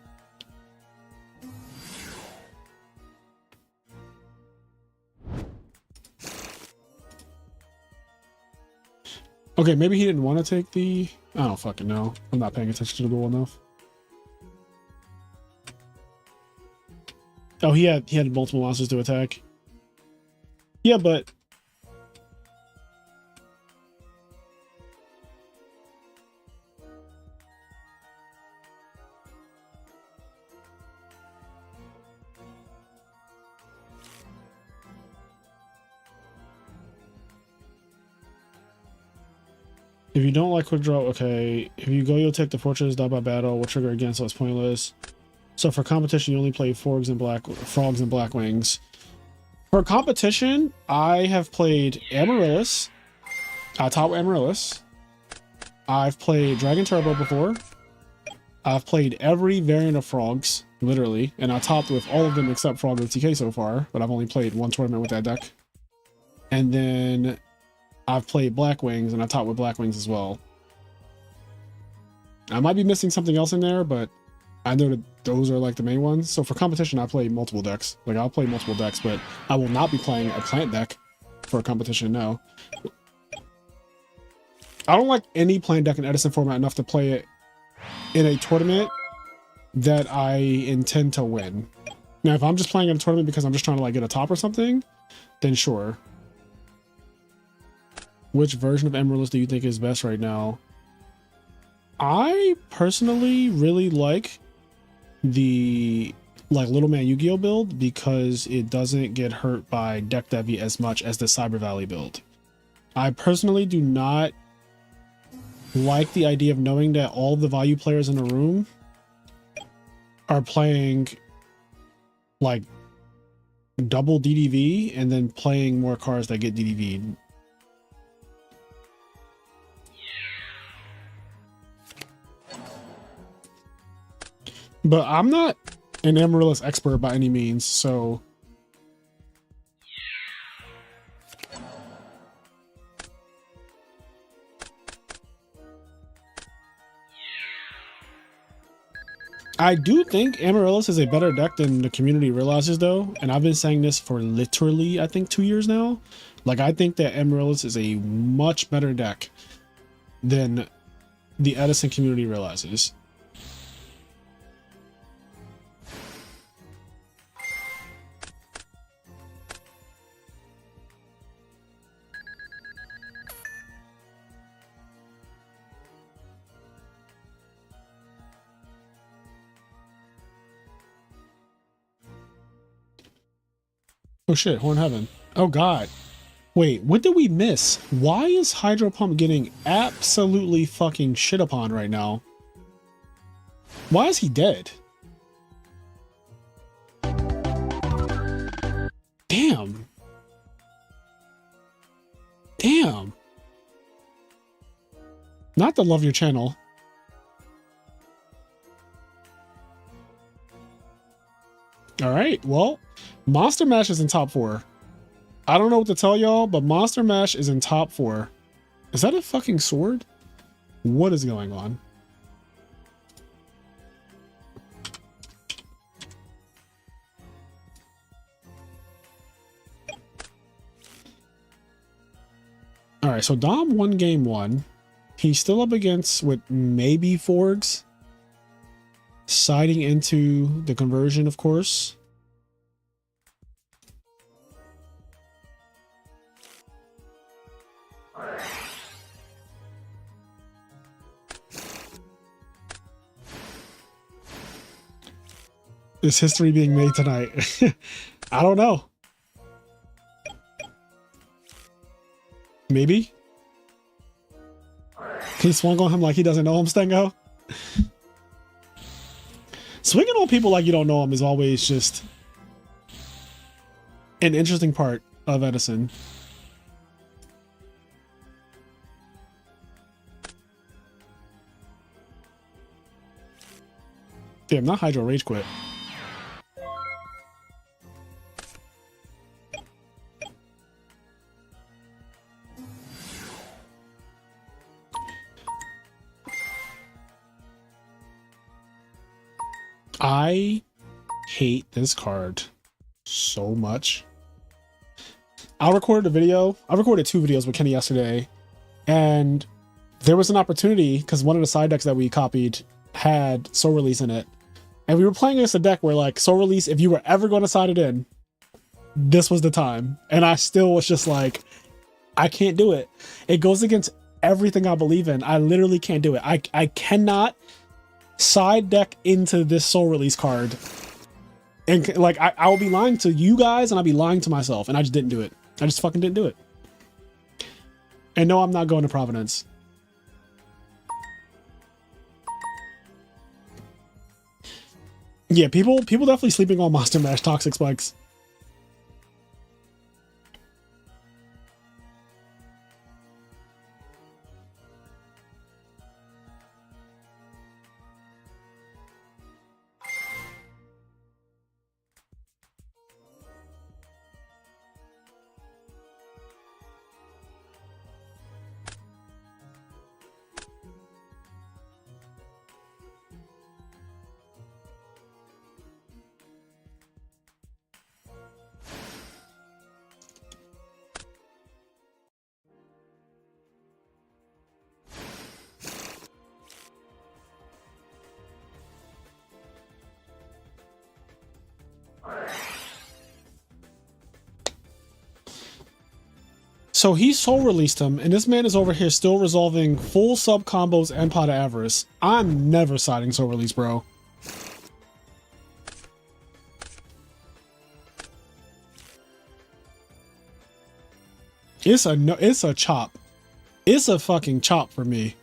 Okay, maybe he didn't want to take the... I don't fucking know. I'm not paying attention to the goal enough. Oh, he had multiple monsters to attack. Yeah, but if you don't like Quick Draw, okay. If you go, you'll take the fortress, die by battle, will trigger again, so it's pointless. So for competition, you only play frogs and black wings. For competition, I have played Amaryllis, top Amaryllis. I've played Dragon Turbo before. I've played every variant of frogs, literally, and I topped with all of them except Frog of TK so far, but I've only played one tournament with that deck. And then I've played Black Wings, and I topped with Black Wings as well. I might be missing something else in there, but I know that those are like the main ones. So for competition, I play multiple decks. Like, I'll play multiple decks, but I will not be playing a plant deck for a competition, no. I don't like any plant deck in Edison format enough to play it in a tournament that I intend to win. Now, if I'm just playing in a tournament because I'm just trying to like get a top or something, then sure. Which version of Amaryllis do you think is best right now? I personally really like the like Little Man Yu-Gi-Oh build because it doesn't get hurt by deck Devi as much as the Cyber Valley build. I personally do not like the idea of knowing that all the value players in the room are playing like double DDV and then playing more cards that get DDV'd. But I'm not an Amaryllis expert by any means, so I do think Amaryllis is a better deck than the community realizes, though, and I've been saying this for literally, I think, 2 years now. Like, I think that Amaryllis is a much better deck than the Edison community realizes. Oh shit, Horn Heaven. Oh god. Wait, what did we miss? Why is HydroPump getting absolutely fucking shit upon right now? Why is he dead? Damn. Damn. Not to love your channel. Alright, well, Monster Mash is in top 4. I don't know what to tell y'all, but Monster Mash is in top 4. Is that a fucking sword? What is going on? Alright, so Dom won game 1. He's still up against with maybe Forgs. Siding into the conversion, of course. Is history being made tonight? I don't know. Maybe. He swung on him like he doesn't know him, Stengo. Swinging on people like you don't know them is always just an interesting part of Edison. Damn, not Hydro Rage Quit. I hate this card so much. I recorded a video. I recorded 2 videos with Kenny yesterday, and there was an opportunity because one of the side decks that we copied had Soul Release in it, and we were playing against a deck where, like, Soul Release, if you were ever going to side it in, this was the time. And I still was just like, I can't do it. It goes against everything I believe in. I literally can't do it. I cannot side deck into this Soul Release card, and like I will be lying to you guys and I'll be lying to myself, and I just didn't do it. I just fucking didn't do it. And no, I'm not going to Providence. Yeah, people definitely sleeping on Monster Mash Toxic Spikes. So he Soul Released him, and this man is over here still resolving full sub combos and Pot of Avarice. I'm never siding Soul Release, bro. It's a no. It's a chop. It's a fucking chop for me.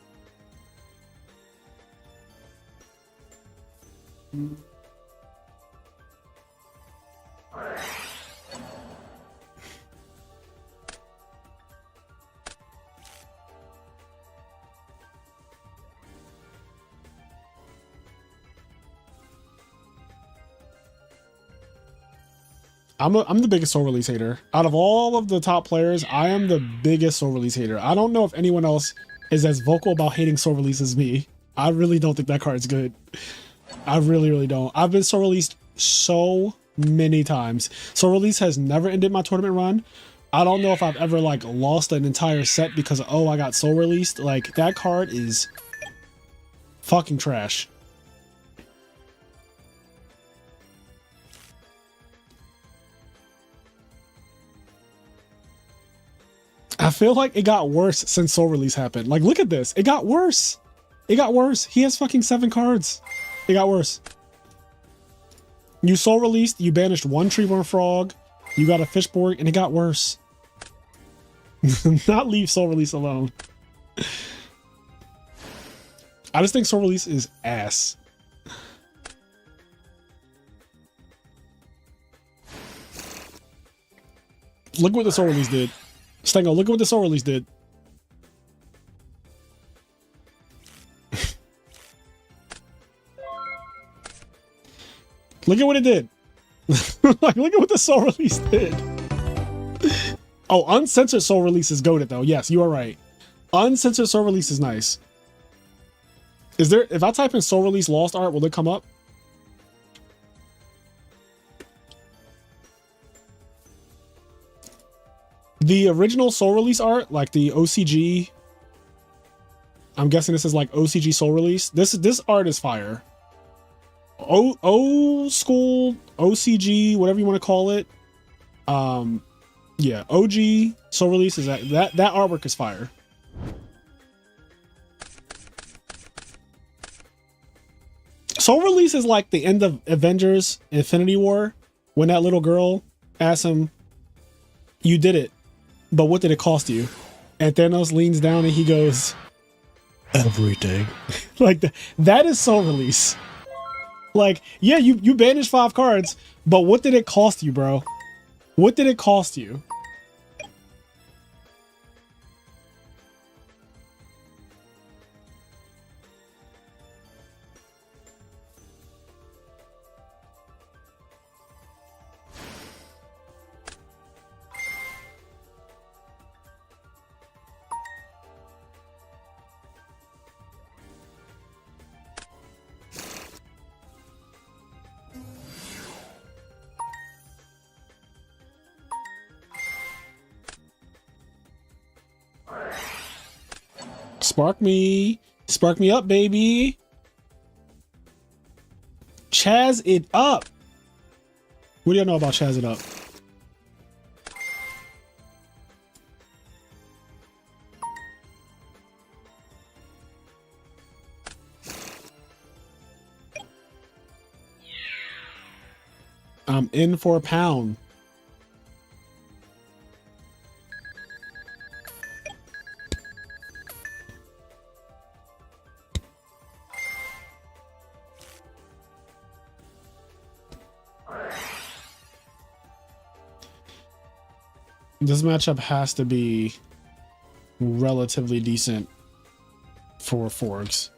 I'm the biggest soul release hater. Out of all of the top players, I am the biggest soul release hater. I don't know if anyone else is as vocal about hating soul release as me. I really don't think that card's good. I really, really don't. I've been soul released so many times. Soul release has never ended my tournament run. I don't know if I've ever like lost an entire set because of, oh, I got soul released. Like that card is fucking trash. I feel like it got worse since soul release happened. Like, look at this. It got worse. It got worse. He has fucking 7 cards. It got worse. You soul released, you banished 1 Treeborn Frog, you got a Fishborg, and it got worse. Not leave soul release alone. I just think soul release is ass. Look what the soul release did. Stengo, look at what the soul release did. Look at what it did. Like, look at what the soul release did. Oh, uncensored soul release is goated though. Yes, you are right. Uncensored soul release is nice. Is there, if I type in soul release lost art, will it come up? The original soul release art, like the OCG, I'm guessing this is like OCG soul release. This art is fire. Old school OCG, whatever you want to call it. Yeah, OG soul release is that artwork is fire. Soul release is like the end of Avengers Infinity War when that little girl asked him, "You did it, but what did it cost you?" And Thanos leans down and he goes, "Everything." Like that is soul release. Like, yeah, you banished 5 cards, but what did it cost you, bro? What did it cost you? Spark me up, baby. Chaz it up. What do you know about Chaz it up? I'm in for a pound. This matchup has to be relatively decent for Forks.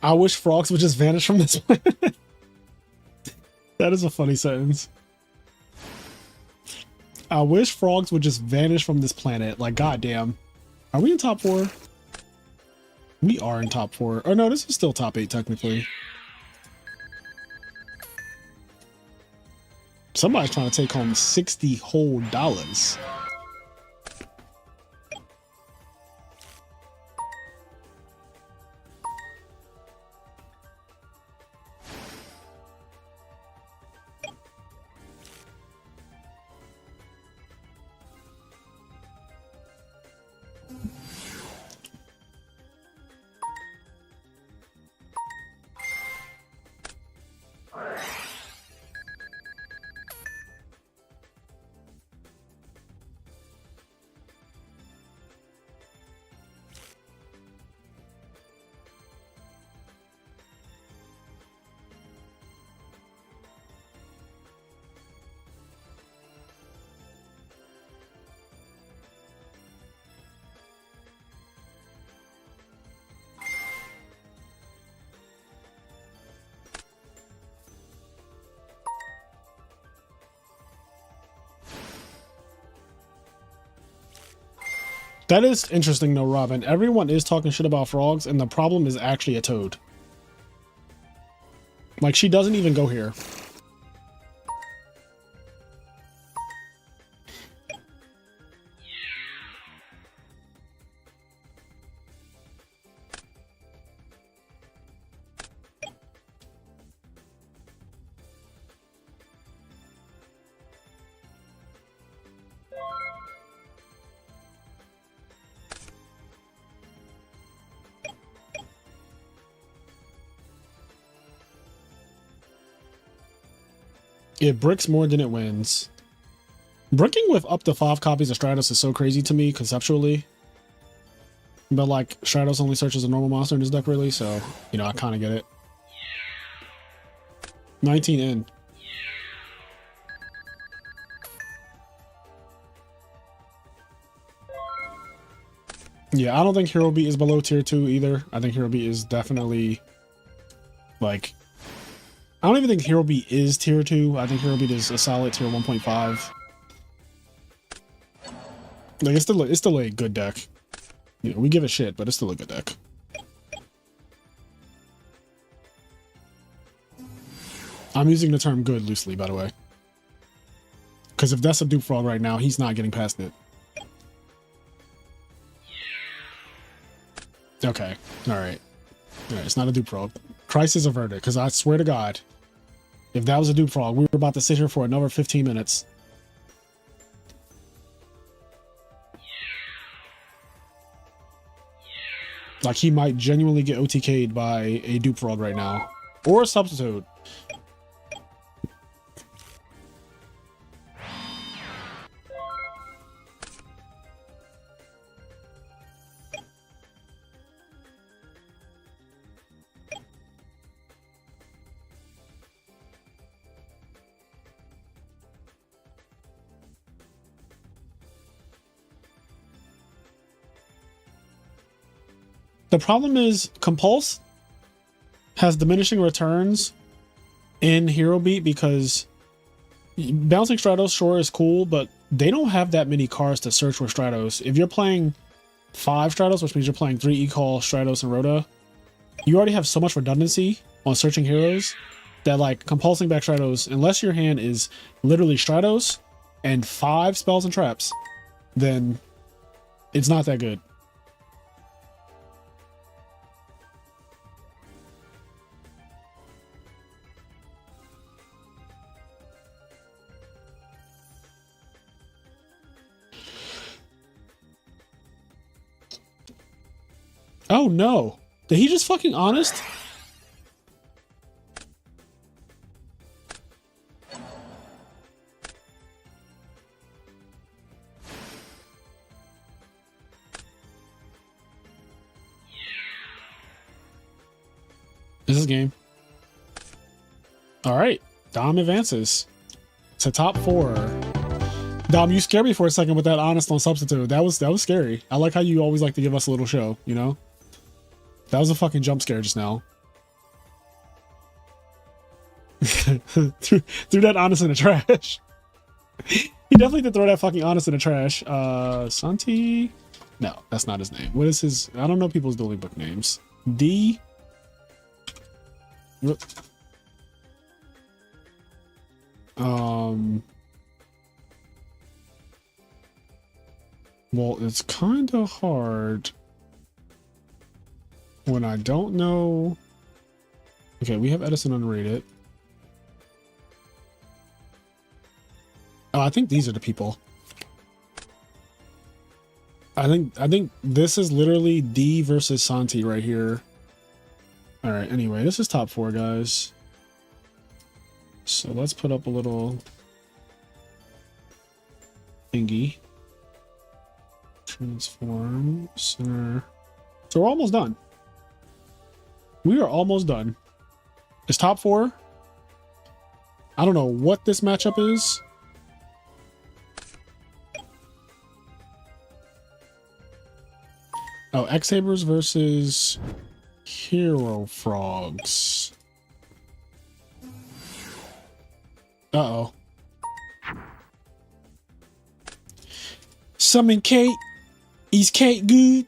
I wish frogs would just vanish from this planet. That is a funny sentence. I wish frogs would just vanish from this planet. Like, goddamn. Are we in top 4? We are in top 4. Oh no, this is still top 8 technically. Somebody's trying to take home 60 whole dollars. That is interesting though, Robin. Everyone is talking shit about frogs, and the problem is actually a toad. Like, she doesn't even go here. It bricks more than it wins. Bricking with up to 5 copies of Stratos is so crazy to me conceptually. But like, Stratos only searches a normal monster in his deck really, so, you know, I kind of get it. 19 in. Yeah, I don't think Hero Beat is below tier 2 either. I think Hero Beat is definitely, like, I don't even think Hero Beat is tier 2. I think Hero Beat is a solid tier 1.5. Like, it's still a good deck. You know, we give a shit, but it's still a good deck. I'm using the term good loosely, by the way. Because if that's a dupe frog right now, he's not getting past it. Okay. Alright. Alright, it's not a dupe frog. Crisis averted, because I swear to God, if that was a dupe frog, we were about to sit here for another 15 minutes. Like, he might genuinely get OTK'd by a dupe frog right now. Or a substitute. The problem is Compulse has diminishing returns in Hero Beat because bouncing Stratos sure is cool, but they don't have that many cards to search for Stratos. If you're playing 5 Stratos, which means you're playing 3 E-Call, Stratos, and Rhoda, you already have so much redundancy on searching heroes that, like, compulsing back Stratos, unless your hand is literally Stratos and 5 spells and traps, then it's not that good. Oh no. Did he just fucking honest? This is game. Alright. Dom advances to top 4. Dom, you scared me for a second with that honest on substitute. That was scary. I like how you always like to give us a little show, you know? That was a fucking jump scare just now. threw that honest in the trash. He definitely did throw that fucking honest in the trash. Santi? No, that's not his name. What is his? I don't know people's dueling book names. D. Well, it's kind of hard when I don't know. Okay, we have Edison unrated. Oh, I think these are the people. I think this is literally D versus Santi right here. All right, anyway, this is top 4, guys. So let's put up a little thingy. Transform, center. So we're almost done. We are almost done. It's top 4. I don't know what this matchup is. Oh, X-Sabers versus Hero Frogs. Uh-oh. Summon Kate. Is cat good?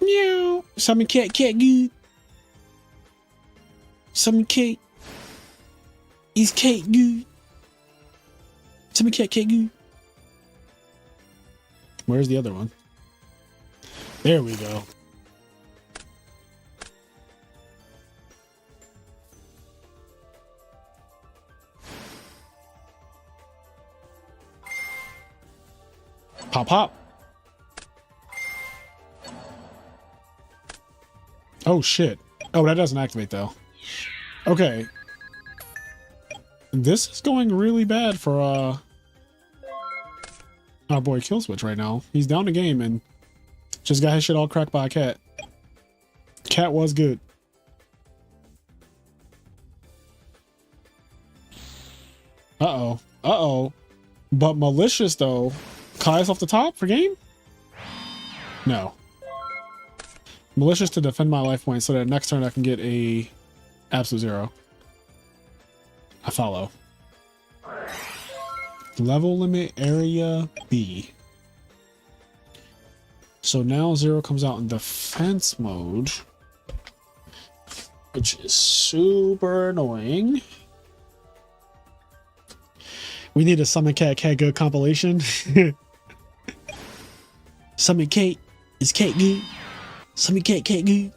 Meow. Summon cat good. Summon cat. Is cat good? Summon cat good. Where's the other one? There we go. Pop, pop. Oh, shit. Oh, that doesn't activate, though. Okay. This is going really bad for, our boy Killswitch right now. He's down the game and just got his shit all cracked by a cat. Cat was good. Uh-oh. Uh-oh. But malicious, though. Kai's off the top for game? No. Malicious to defend my life points so that next turn I can get a absolute zero. I follow. Level limit area B. So now zero comes out in defense mode, which is super annoying. We need a Summon Cat good compilation. Summon Kate. Is Kate good? Summon Kate good.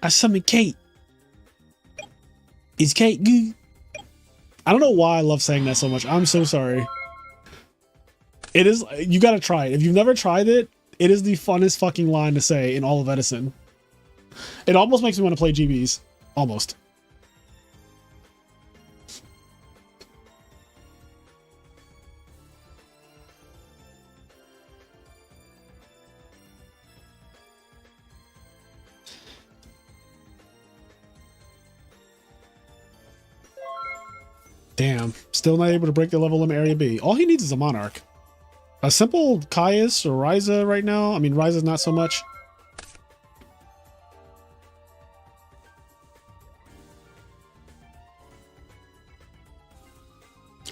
I summon Kate. Is Kate good? I don't know why I love saying that so much. I'm so sorry. It is, you gotta try it. If you've never tried it, it is the funnest fucking line to say in all of Edison. It almost makes me want to play GBs. Almost. Damn, still not able to break the level limit area B. All he needs is a Monarch. A simple Caius or Ryza right now. I mean, Ryza's not so much.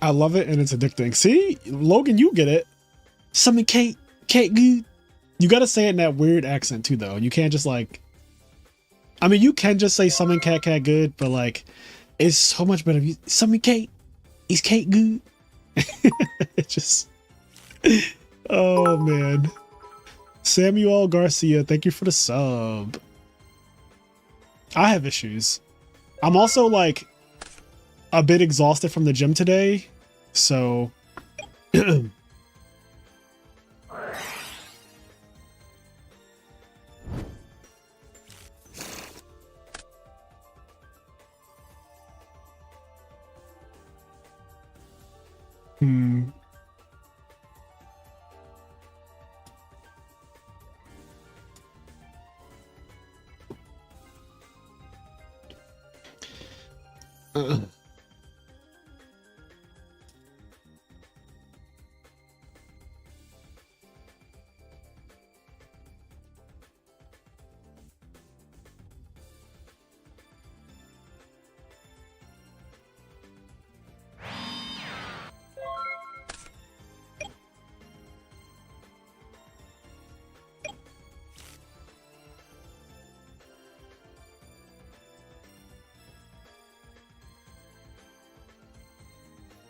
I love it and it's addicting. See, Logan, you get it. Summon Kate good. You got to say it in that weird accent too, though. You can't just like, I mean, you can just say summon cat good, but like, it's so much better if you summon Kate. Is Kate good? It just, oh man. Samuel Garcia, thank you for the sub. I have issues. I'm also like a bit exhausted from the gym today, so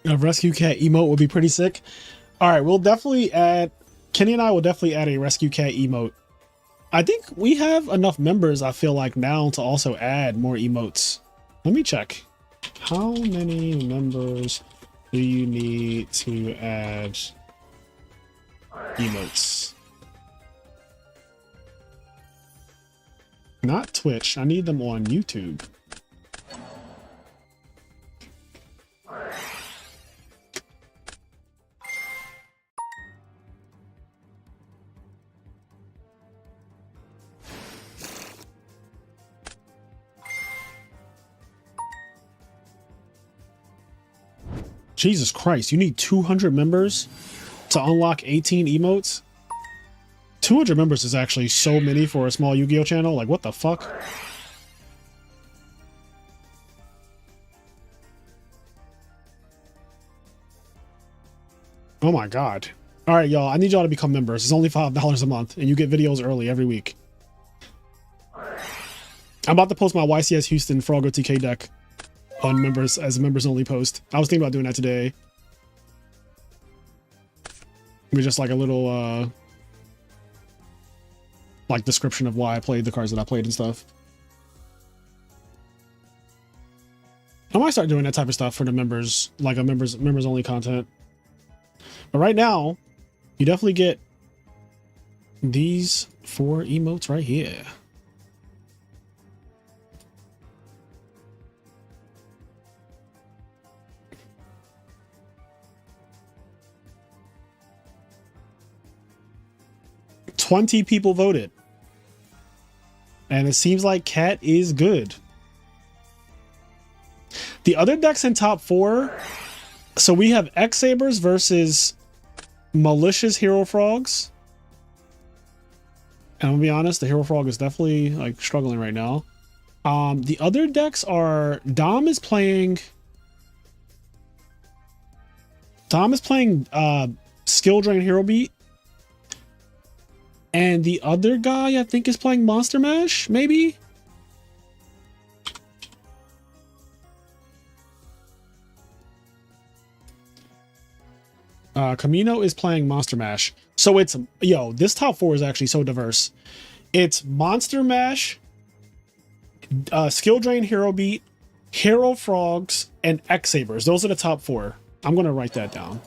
a rescue cat emote would be pretty sick. All right, we'll definitely add, Kenny and I will definitely add a rescue cat emote. I think we have enough members, I feel like, now to also add more emotes. Let me check. How many members do you need to add emotes? Not Twitch. I need them on YouTube. Jesus Christ, you need 200 members to unlock 18 emotes? 200 members is actually so many for a small Yu-Gi-Oh channel. Like, what the fuck? Oh my god. All right, y'all. I need y'all to become members. It's only $5 a month, and you get videos early every week. I'm about to post my YCS Houston Frogger TK deck on members as a members only post. I was thinking about doing that today. Maybe just like a little like description of why I played the cards that I played and stuff. I might start doing that type of stuff for the members, like a members only content. But right now, you definitely get these 4 emotes right here. $20 people voted. And it seems like Cat is good. The other decks in top 4. So we have X-Sabers versus Malicious Hero Frogs. And I'm gonna be honest, the Hero Frog is definitely like struggling right now. The other decks are Dom is playing Skill Drain Hero Beat. And the other guy I think is playing Monster Mash, maybe? Camino is playing Monster Mash. So it's, yo, this top 4 is actually so diverse. It's Monster Mash, Skill Drain Hero Beat, Hero Frogs, and X-Sabers. Those are the top 4. I'm going to write that down.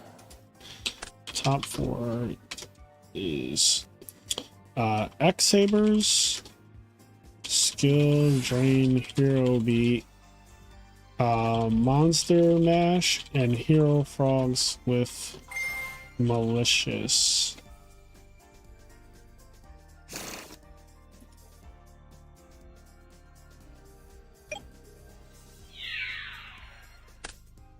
Top 4 is X-Sabers, Skill Drain Hero Beat, Monster Mash, and Hero Frogs with Malicious.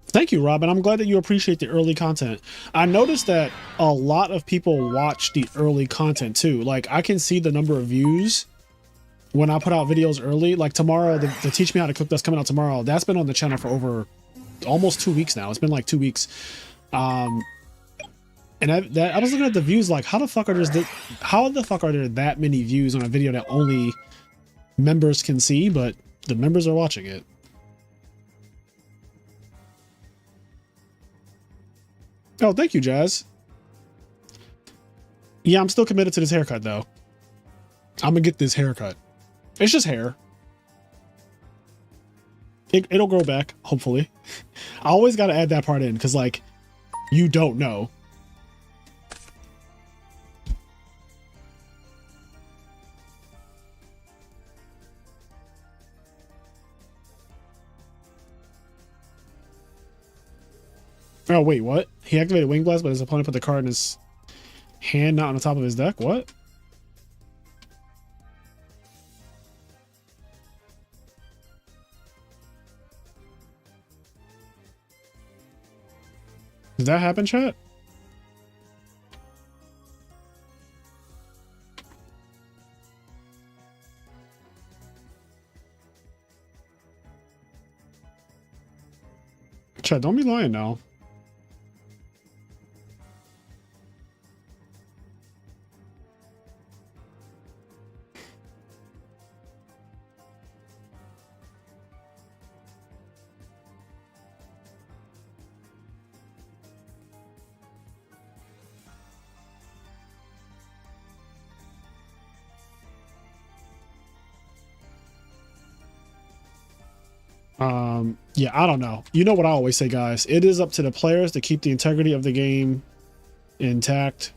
Thank you, Robin. I'm glad that you appreciate the early content. I noticed that a lot of people watch the early content too. Like I can see the number of views when I put out videos early. Like tomorrow, the Teach Me How to Cook that's coming out tomorrow, that's been on the channel for over almost 2 weeks now. It's been like 2 weeks. And I was looking at the views like, how the fuck are there that many views on a video that only members can see, but the members are watching it? Oh, thank you, Jazz. Yeah, I'm still committed to this haircut, though. I'm gonna get this haircut. It's just hair. It'll grow back, hopefully. I always gotta add that part in, because, like, you don't know. Oh, wait, what? He activated Wing Blast, but his opponent put the card in his hand, not on the top of his deck? What? Did that happen, chat? Chat, don't be lying now. Yeah, I don't know. You know what I always say, guys. It is up to the players to keep the integrity of the game intact.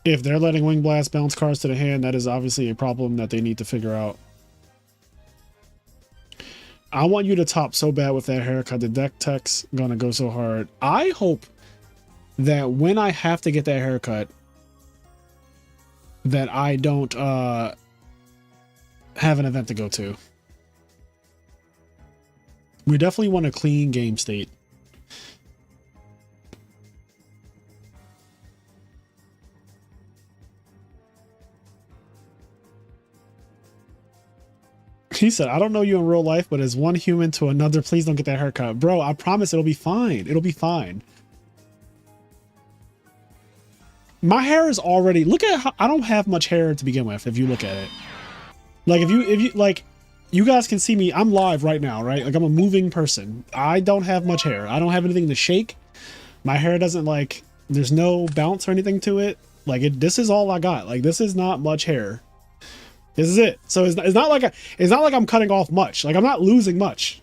If they're letting Wing Blast bounce cards to the hand, that is obviously a problem that they need to figure out. I want you to top so bad with that haircut. The deck tech's gonna go so hard. I hope that when I have to get that haircut, that I don't have an event to go to. We definitely want a clean game state. He said, I don't know you in real life, but as one human to another, please don't get that haircut. Bro, I promise it'll be fine. It'll be fine. My hair is already, look at how, I don't have much hair to begin with, if you look at it. Like, if you, like, you guys can see me, I'm live right now, right? Like, I'm a moving person. I don't have much hair. I don't have anything to shake. My hair doesn't, like, there's no bounce or anything to it. Like, this is all I got. Like, this is not much hair. This is it. So it's not like I'm cutting off much. Like, I'm not losing much.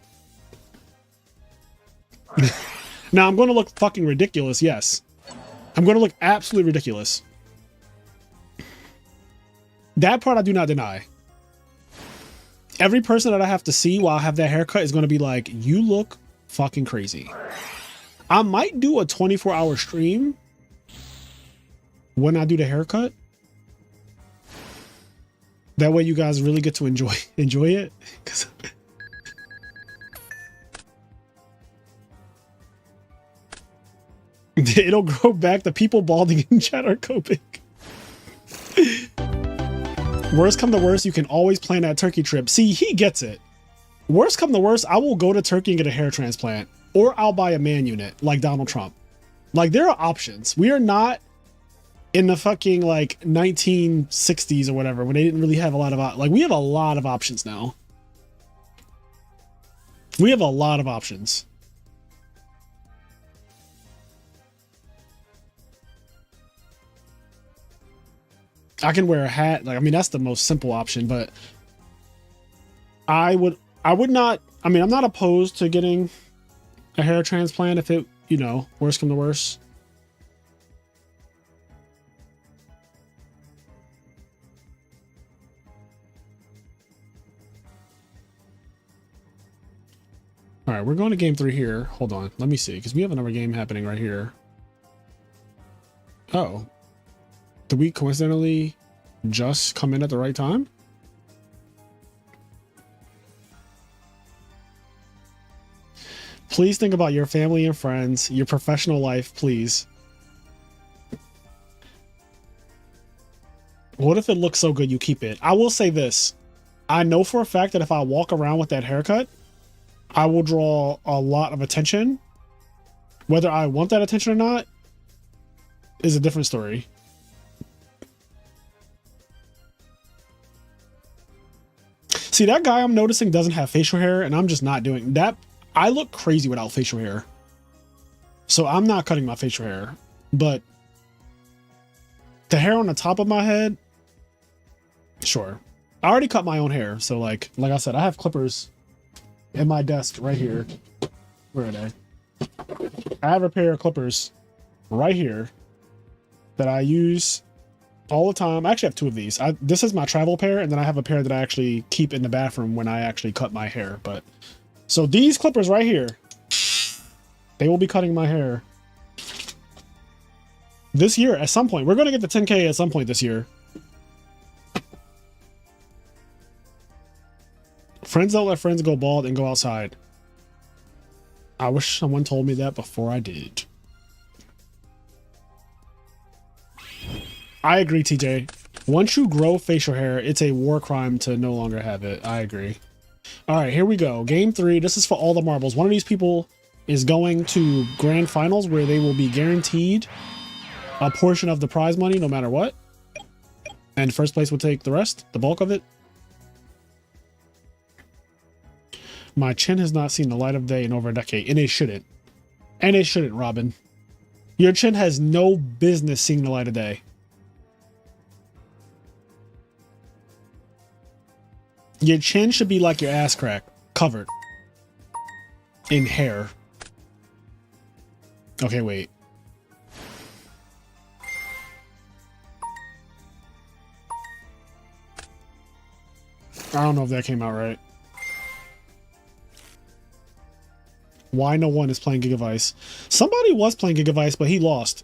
Now, I'm going to look fucking ridiculous, yes. I'm going to look absolutely ridiculous. That part I do not deny. Every person that I have to see while I have that haircut is going to be like, you look fucking crazy. I might do a 24-hour stream when I do the haircut. That way you guys really get to enjoy it. 'Cause it'll grow back. The people balding in chat are coping. Worst come to worst, you can always plan that turkey trip. See, he gets it. Worst come to worst, I will go to Turkey and get a hair transplant. Or I'll buy a man unit like Donald Trump. Like, there are options. We are not in the fucking, like, 1960s or whatever, when they didn't really have a lot of, like, we have a lot of options now. We have a lot of options. I can wear a hat. Like, I mean, that's the most simple option, but I would not, I mean, I'm not opposed to getting a hair transplant if it, you know, worst come to worst. All right, we're going to game 3 here. Hold on, let me see, because we have another game happening right here. Oh, did we coincidentally just come in at the right time? Please think about your family and friends, your professional life, please. What if it looks so good you keep it? I will say this. I know for a fact that if I walk around with that haircut, I will draw a lot of attention. Whether I want that attention or not is a different story. See, that guy I'm noticing doesn't have facial hair, and I'm just not doing that. I look crazy without facial hair. So I'm not cutting my facial hair. But the hair on the top of my head, sure. I already cut my own hair. So like I said, I have clippers in my desk right here. Where are they? I have a pair of clippers right here that I use all the time. I actually have 2 of these. This is my travel pair, and then I have a pair that I actually keep in the bathroom when I actually cut my hair. But so these clippers right here, they will be cutting my hair this year at some point. We're going to get to 10K at some point this year. Friends don't let friends go bald and go outside. I wish someone told me that before I did. I agree, TJ. Once you grow facial hair, it's a war crime to no longer have it. I agree. All right, here we go. Game 3. This is for all the marbles. One of these people is going to grand finals where they will be guaranteed a portion of the prize money no matter what. And first place will take the rest, the bulk of it. My chin has not seen the light of day in over a decade, and it shouldn't. And it shouldn't, Robin. Your chin has no business seeing the light of day. Your chin should be like your ass crack, covered in hair. Okay, wait. I don't know if that came out right. Why no one is playing Gigavice? Somebody was playing Gigavice, but he lost.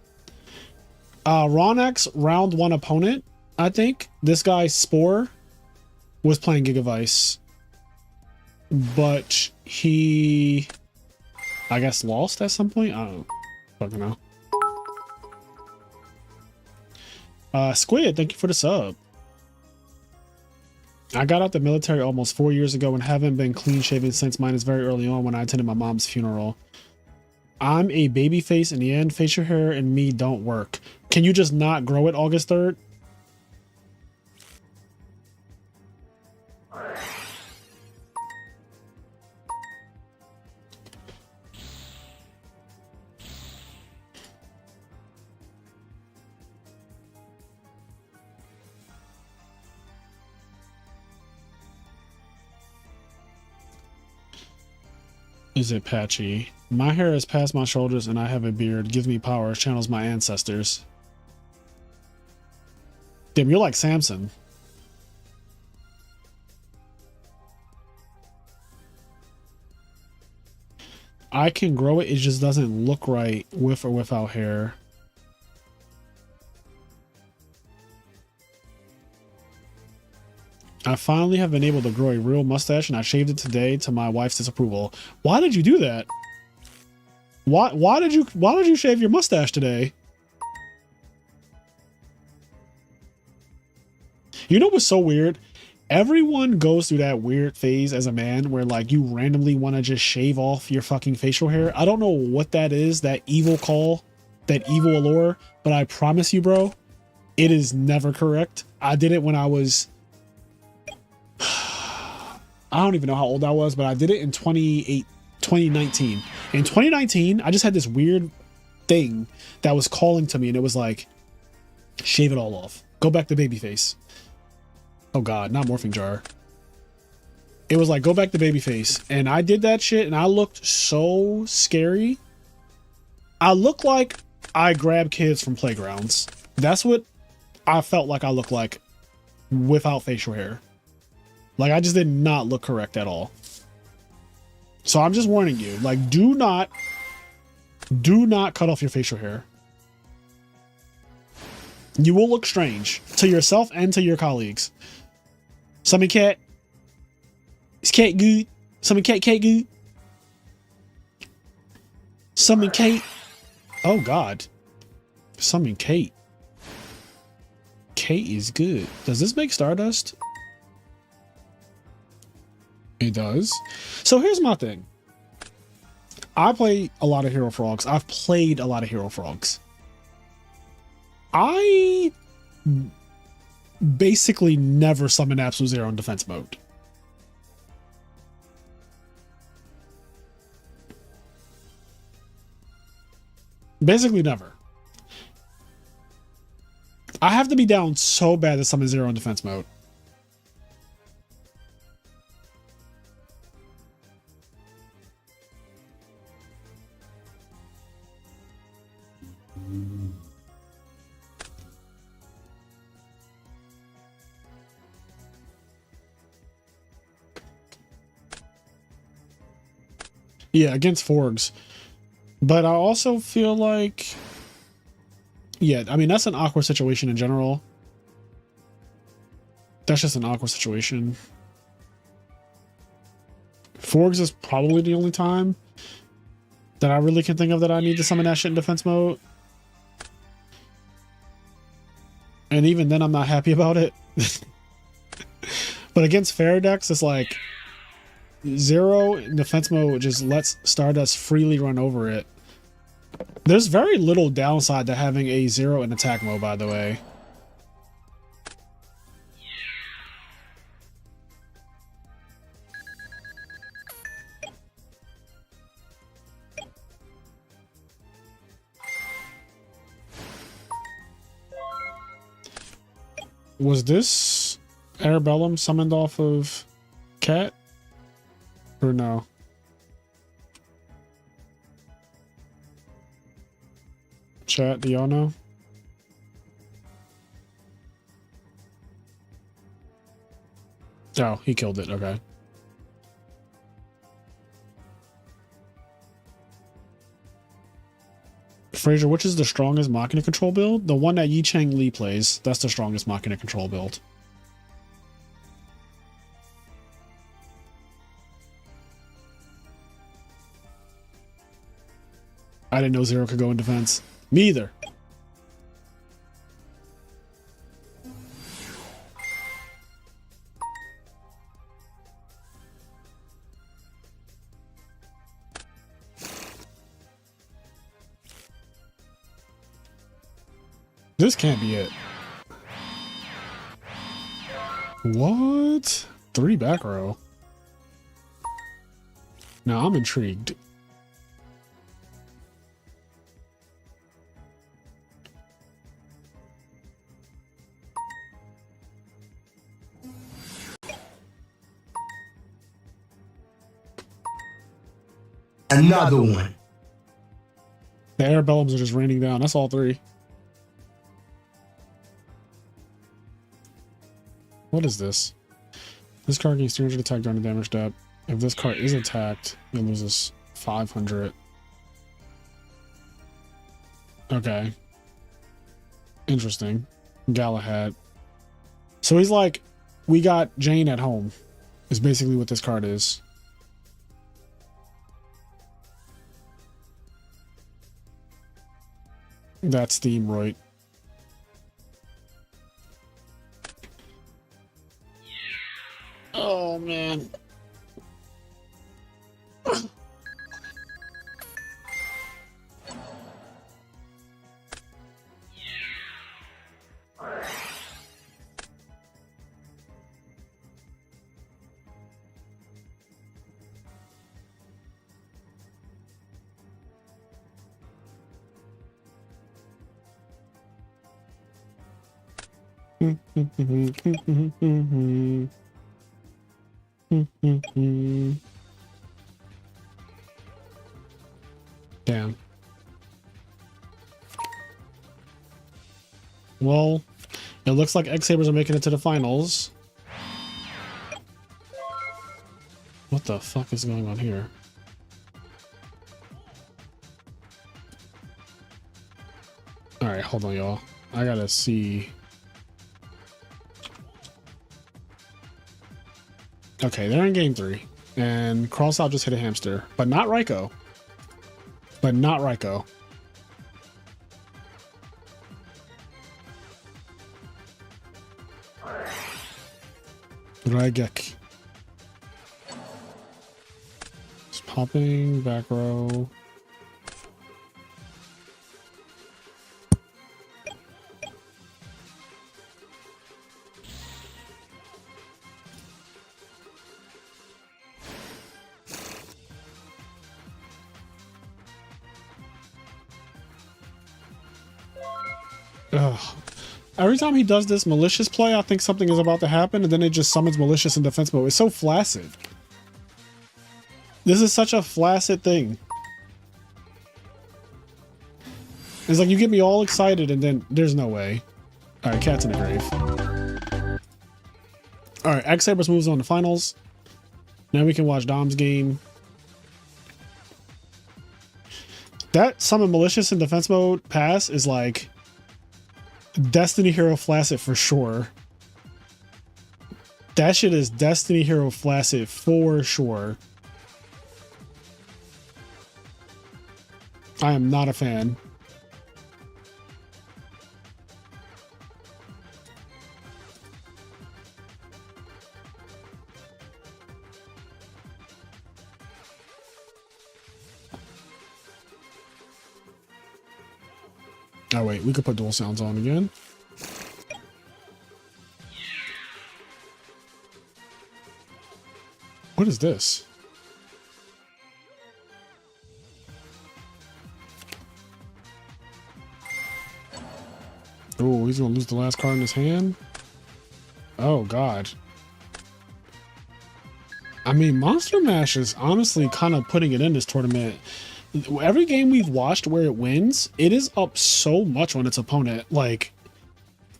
Roghnach's round 1 opponent, I think. This guy, Spore, was playing Gigavice. But he, I guess, lost at some point? I don't fucking know. Squid, thank you for the sub. I got out the military almost 4 years ago and haven't been clean shaven since. Mine is very early on when I attended my mom's funeral. I'm a baby face in the end. Facial hair and me don't work. Can you just not grow it August 3rd? Is it patchy? My hair is past my shoulders and I have a beard. Gives me power. Channels my ancestors. Damn, you're like Samson. I can grow it. It just doesn't look right with or without hair. I finally have been able to grow a real mustache and I shaved it today to my wife's disapproval. Why did you do that? Why did you shave your mustache today? You know what's so weird? Everyone goes through that weird phase as a man where like you randomly want to just shave off your fucking facial hair. I don't know what that is, that evil call, that evil allure, but I promise you, bro, it is never correct. I did it when I was, I don't even know how old I was, but I did it in 2019. In 2019, I just had this weird thing that was calling to me and it was like, shave it all off. Go back to babyface. Oh God, not morphing jar. It was like, go back to babyface. And I did that shit and I looked so scary. I looked like I grabbed kids from playgrounds. That's what I felt like I looked like without facial hair. Like I just did not look correct at all. So I'm just warning you, like do not cut off your facial hair. You will look strange to yourself and to your colleagues. Summon cat. Is cat good? Summon cat good? Summon Kate. Oh God. Summon Kate. Kate is good. Does this make Stardust? It does. So here's my thing. I play a lot of Hero Frogs. I've played a lot of Hero Frogs. I basically never summon Absolute Zero in defense mode. Basically never. I have to be down so bad to summon Zero in defense mode. Yeah, against Forgs. But I also feel like, yeah, I mean, that's an awkward situation in general. That's just an awkward situation. Forgs is probably the only time that I really can think of that I need to summon that shit in defense mode. And even then, I'm not happy about it. But against fair decks, it's like Zero in defense mode just lets Stardust freely run over it. There's very little downside to having a Zero in attack mode, by the way. Was this Arabellum summoned off of Cat? Or no? Chat, do y'all know? Oh, he killed it. Okay. Fraser, which is the strongest Machina control build? The one that Yi Chang Li plays. That's the strongest Machina control build. I didn't know Zero could go in defense. Me either. This can't be it. What? 3 back row. Now I'm intrigued.
Another one.
The air bellums are just raining down. That's all 3. What is this? This card gains 300 attack during the damage step. If this card is attacked, it loses 500. Okay. Interesting. Galahad. So he's like, we got Jane at home, is basically what this card is. That's theme, right? Oh, man. Damn. Well, it looks like X-Sabers are making it to the finals. What the fuck is going on here? Alright, hold on, y'all. I gotta see. Okay, they're in game 3. And Crossout just hit a hamster. But not Raiko. But not Raiko. Roghnach. Just popping, back row. Ugh. Every time he does this malicious play, I think something is about to happen, and then it just summons malicious in defense mode. It's so flaccid. This is such a flaccid thing. It's like you get me all excited, and then there's no way. All right, cat's in the grave. All right, X-Sabers moves on to finals. Now we can watch Dom's game. That summon malicious in defense mode pass is like Destiny Hero Flaccid for sure. That shit is Destiny Hero Flaccid for sure. I am not a fan. Oh wait, we could put dual sounds on again. What is this? Oh, he's gonna lose the last card in his hand. Oh god. I mean, Monster Mash is honestly kind of putting it in this tournament. Every game we've watched where it wins, it is up so much on its opponent. Like,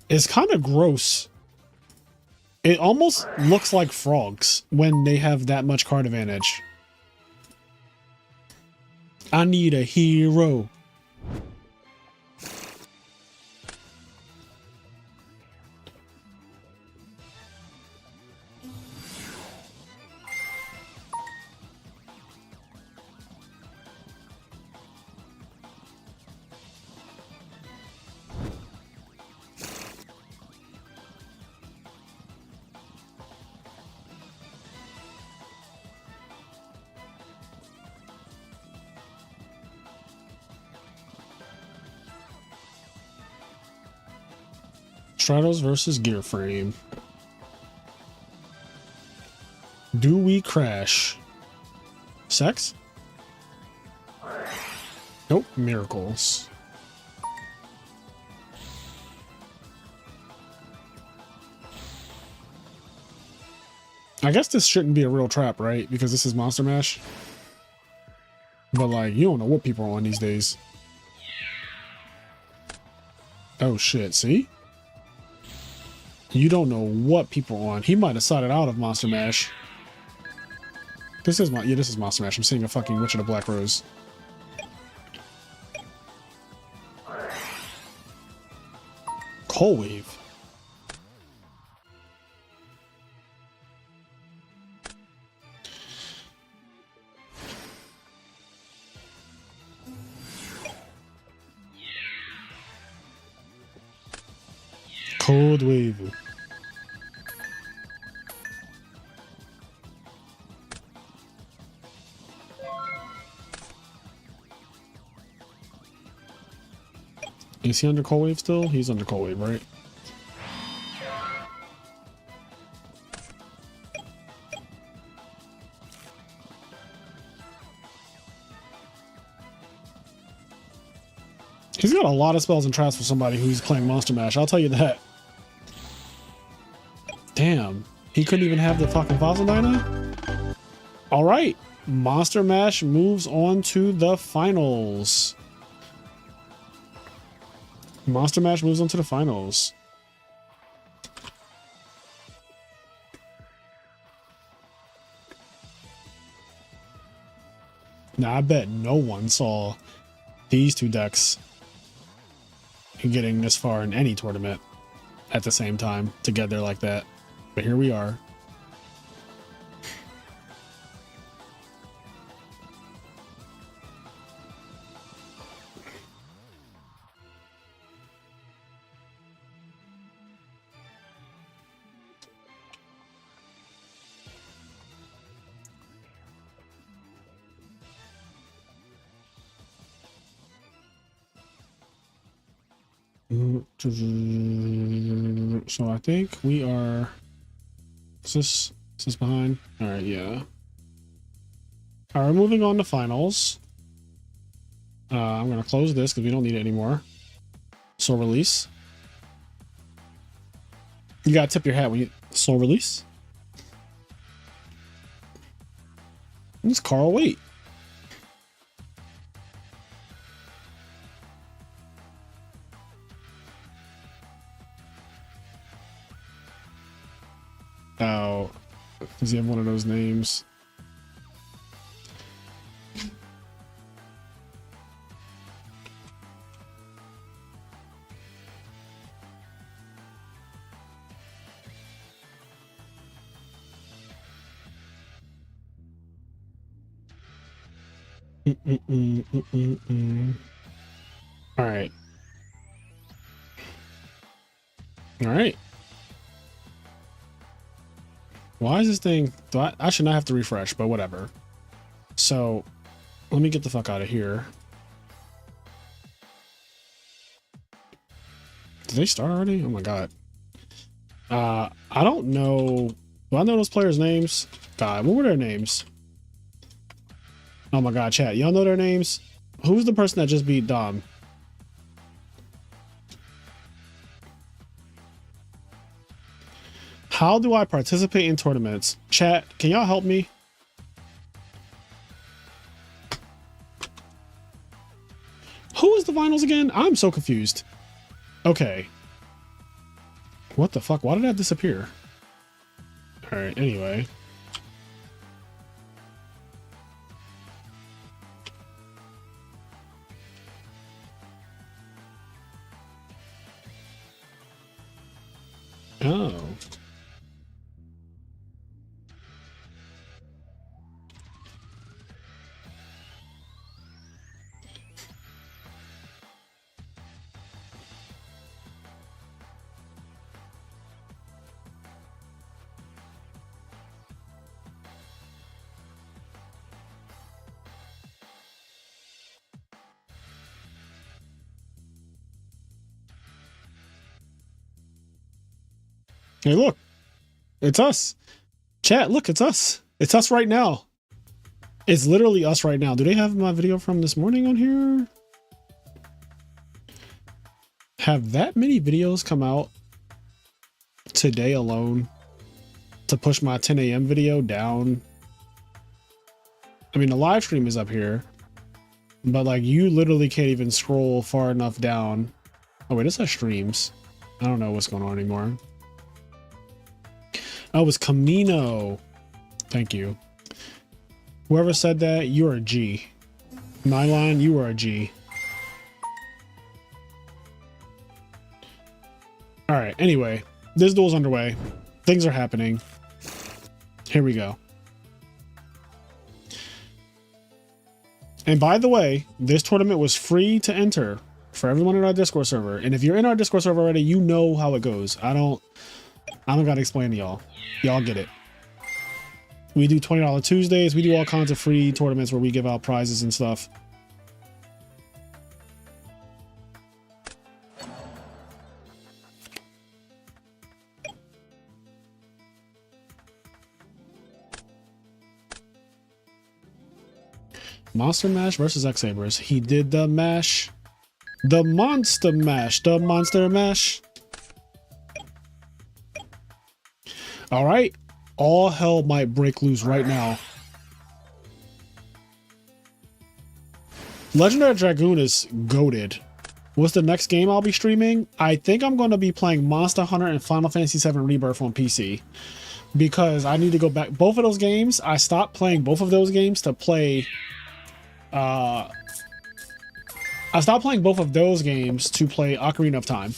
it's kind of gross. It almost looks like frogs when they have that much card advantage. I need a hero. Stratos versus Gear Frame. Do we crash? Sex? Nope. Miracles. I guess this shouldn't be a real trap, right? Because this is Monster Mash. But like, you don't know what people are on these days. Oh shit, see? You don't know what people are on. He might have sided out of Monster Mash. This is Monster Mash. I'm seeing a fucking Witch of the Black Rose. Cold Wave. Cold Wave. Is he under Cold Wave still? He's under Cold Wave, right? He's got a lot of spells and traps for somebody who's playing Monster Mash, I'll tell you that. Damn, he couldn't even have the fucking Fossil Dyna? Alright, Monster Mash moves on to the finals. Monster Mash moves on to the finals. Now, I bet no one saw these two decks getting this far in any tournament at the same time together like that. But here we are. So I think we are. Is this behind? All right, yeah. All right, moving on to finals. I'm gonna close this because we don't need it anymore. Soul Release. You gotta tip your hat when you Soul Release. It's Carl Waite. Oh, does he have one of those names? All right. All right. Why is this thing? I should not have to refresh, but whatever. So let me get the fuck out of here. Did they start already? Oh my god. I don't know. Do I know those players' names? God, what were their names? Oh my god, chat. Y'all know their names? Who's the person that just beat Dom? How do I participate in tournaments? Chat, can y'all help me? Who is the finals again? I'm so confused. Okay. What the fuck? Why did that disappear? Alright, anyway. Oh. Hey, look, it's us. Chat, look, it's us. It's us right now. It's literally us right now. Do they have my video from this morning on here? Have that many videos come out today alone to push my 10 a.m. video down? I mean, the live stream is up here, but like you literally can't even scroll far enough down. Oh wait, this has streams. I don't know what's going on anymore. Oh, it was Camino. Thank you. Whoever said that, you're a G. Nylon, you are a G. All right, anyway, this duel's underway. Things are happening. Here we go. And by the way, this tournament was free to enter for everyone in our Discord server. And if you're in our Discord server already, you know how it goes. I don't gotta explain to y'all. Y'all get it. We do $20 Tuesdays. We do all kinds of free tournaments where we give out prizes and stuff. Monster Mash versus X-Sabers. He did the mash. The monster mash. The monster mash. All right. All hell might break loose right now. Legendary Dragoon is goated. What's the next game I'll be streaming? I think I'm going to be playing Monster Hunter and Final Fantasy VII Rebirth on PC. Because I need to go back. Both of those games, I stopped playing both of those games to play... I stopped playing both of those games to play Ocarina of Time.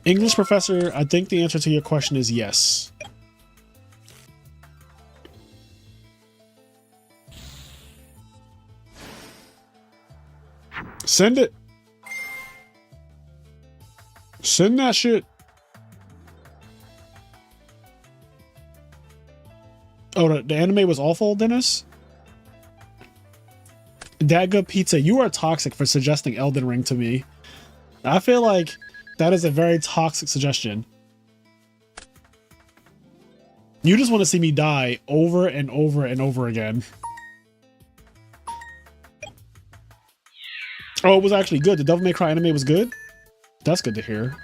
English professor, I think the answer to your question is yes. Send it. Send that shit. Oh, the anime was awful, Dennis? That Good Pizza, you are toxic for suggesting Elden Ring to me. I feel like that is a very toxic suggestion. You just want to see me die over and over and over again. Oh, it was actually good. The Devil May Cry anime was good? That's good to hear.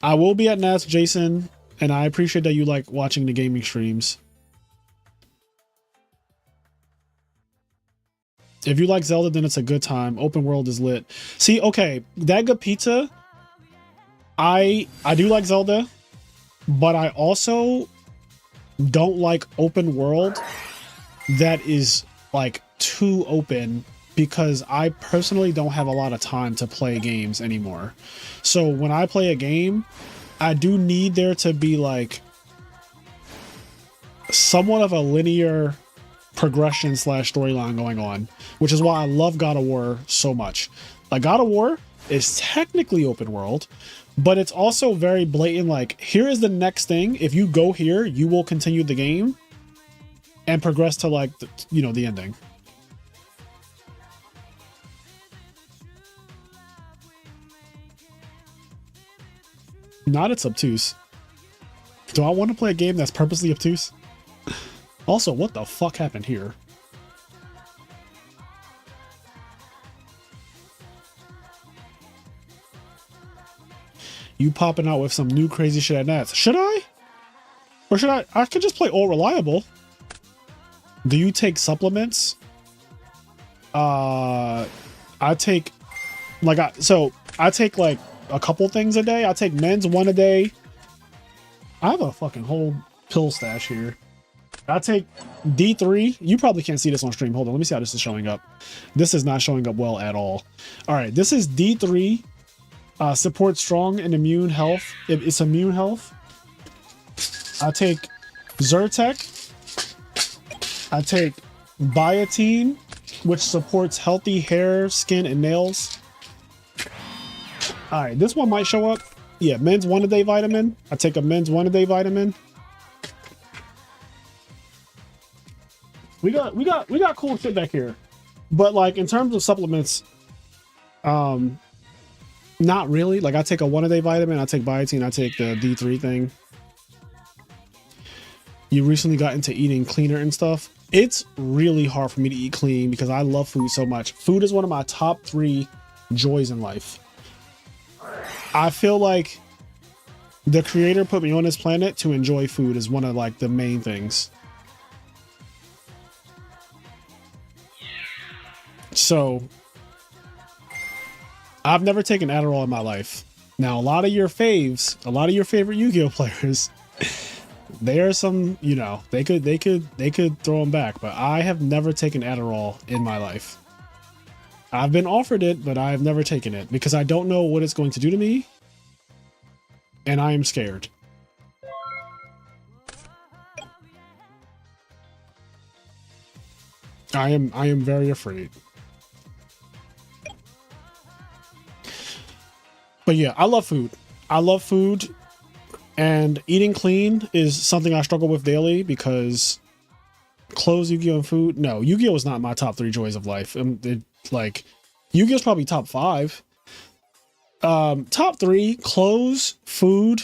I will be at Nats, Jason, and I appreciate that you like watching the gaming streams. If you like Zelda, then it's a good time. Open world is lit. See, okay, That Good Pizza, I do like Zelda, but I also don't like open world that is like too open, because I personally don't have a lot of time to play games anymore. So when I play a game, I do need there to be like somewhat of a linear progression / storyline going on, which is why I love God of War so much. Like, God of War is technically open world, but it's also very blatant. Like, here is the next thing. If you go here, you will continue the game and progress to like, the ending. Not it's obtuse. Do I want to play a game that's purposely obtuse? Also, what the fuck happened here? You popping out with some new crazy shit at Nats. Should I? Or should I? I could just play All Reliable. Do you take supplements? I take like I take like a couple things a day. I take men's one a day. I have a fucking whole pill stash here. I take D3. You probably can't see this on stream. Hold on, let me see how this is showing up. This is not showing up well at all. All right, this is D3. Supports strong and immune health. It's immune health. I take Zyrtec. I take biotin, which supports healthy hair, skin, and nails. All right, this one might show up. Yeah, men's one a day vitamin. I take a men's one a day vitamin. We got cool shit back here. But like in terms of supplements, not really. Like I take a 1-a-day vitamin, I take biotin, I take the D3 thing. You recently got into eating cleaner and stuff. It's really hard for me to eat clean because I love food so much. Food is one of my top 3 joys in life. I feel like the creator put me on this planet to enjoy food is one of like the main things. So I've never taken Adderall in my life. Now, a lot of your faves, a lot of your favorite Yu-Gi-Oh players, there are some, you know, they could throw them back, but I have never taken Adderall in my life. I've been offered it, but I've never taken it because I don't know what it's going to do to me. And I am scared. I am very afraid. But yeah, I love food. I love food, and eating clean is something I struggle with daily because clothes, Yu-Gi-Oh, and food. No, Yu-Gi-Oh is not my top 3 joys of life. Like Yu-Gi-Oh is probably top 5. Top 3: clothes, food,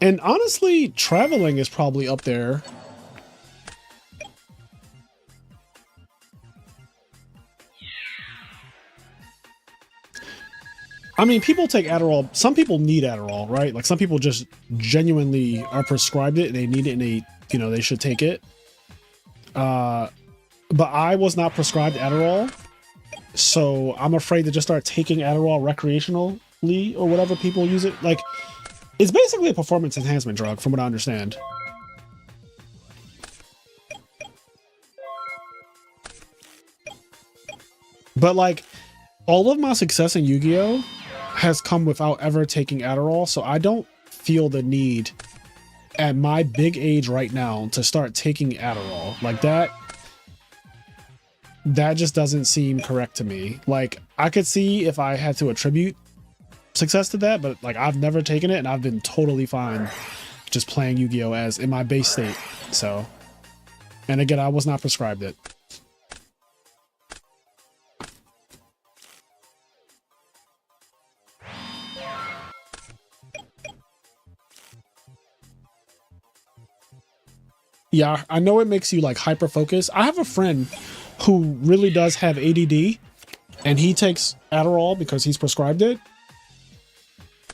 and honestly, traveling is probably up there. I mean, people take Adderall. Some people need Adderall, right? Like some people just genuinely are prescribed it. They need it and they, you know, they should take it. But I was not prescribed Adderall. So I'm afraid to just start taking Adderall recreationally or whatever people use it. Like it's basically a performance enhancement drug from what I understand. But like all of my success in Yu-Gi-Oh has come without ever taking Adderall, so I don't feel the need at my big age right now to start taking Adderall. Like that just doesn't seem correct to me. Like I could see if I had to attribute success to that, but like I've never taken it and I've been totally fine just playing Yu-Gi-Oh as in my base state. So, and again, I was not prescribed it. Yeah, I know it makes you like hyper focus. I have a friend who really does have ADD and he takes Adderall because he's prescribed it.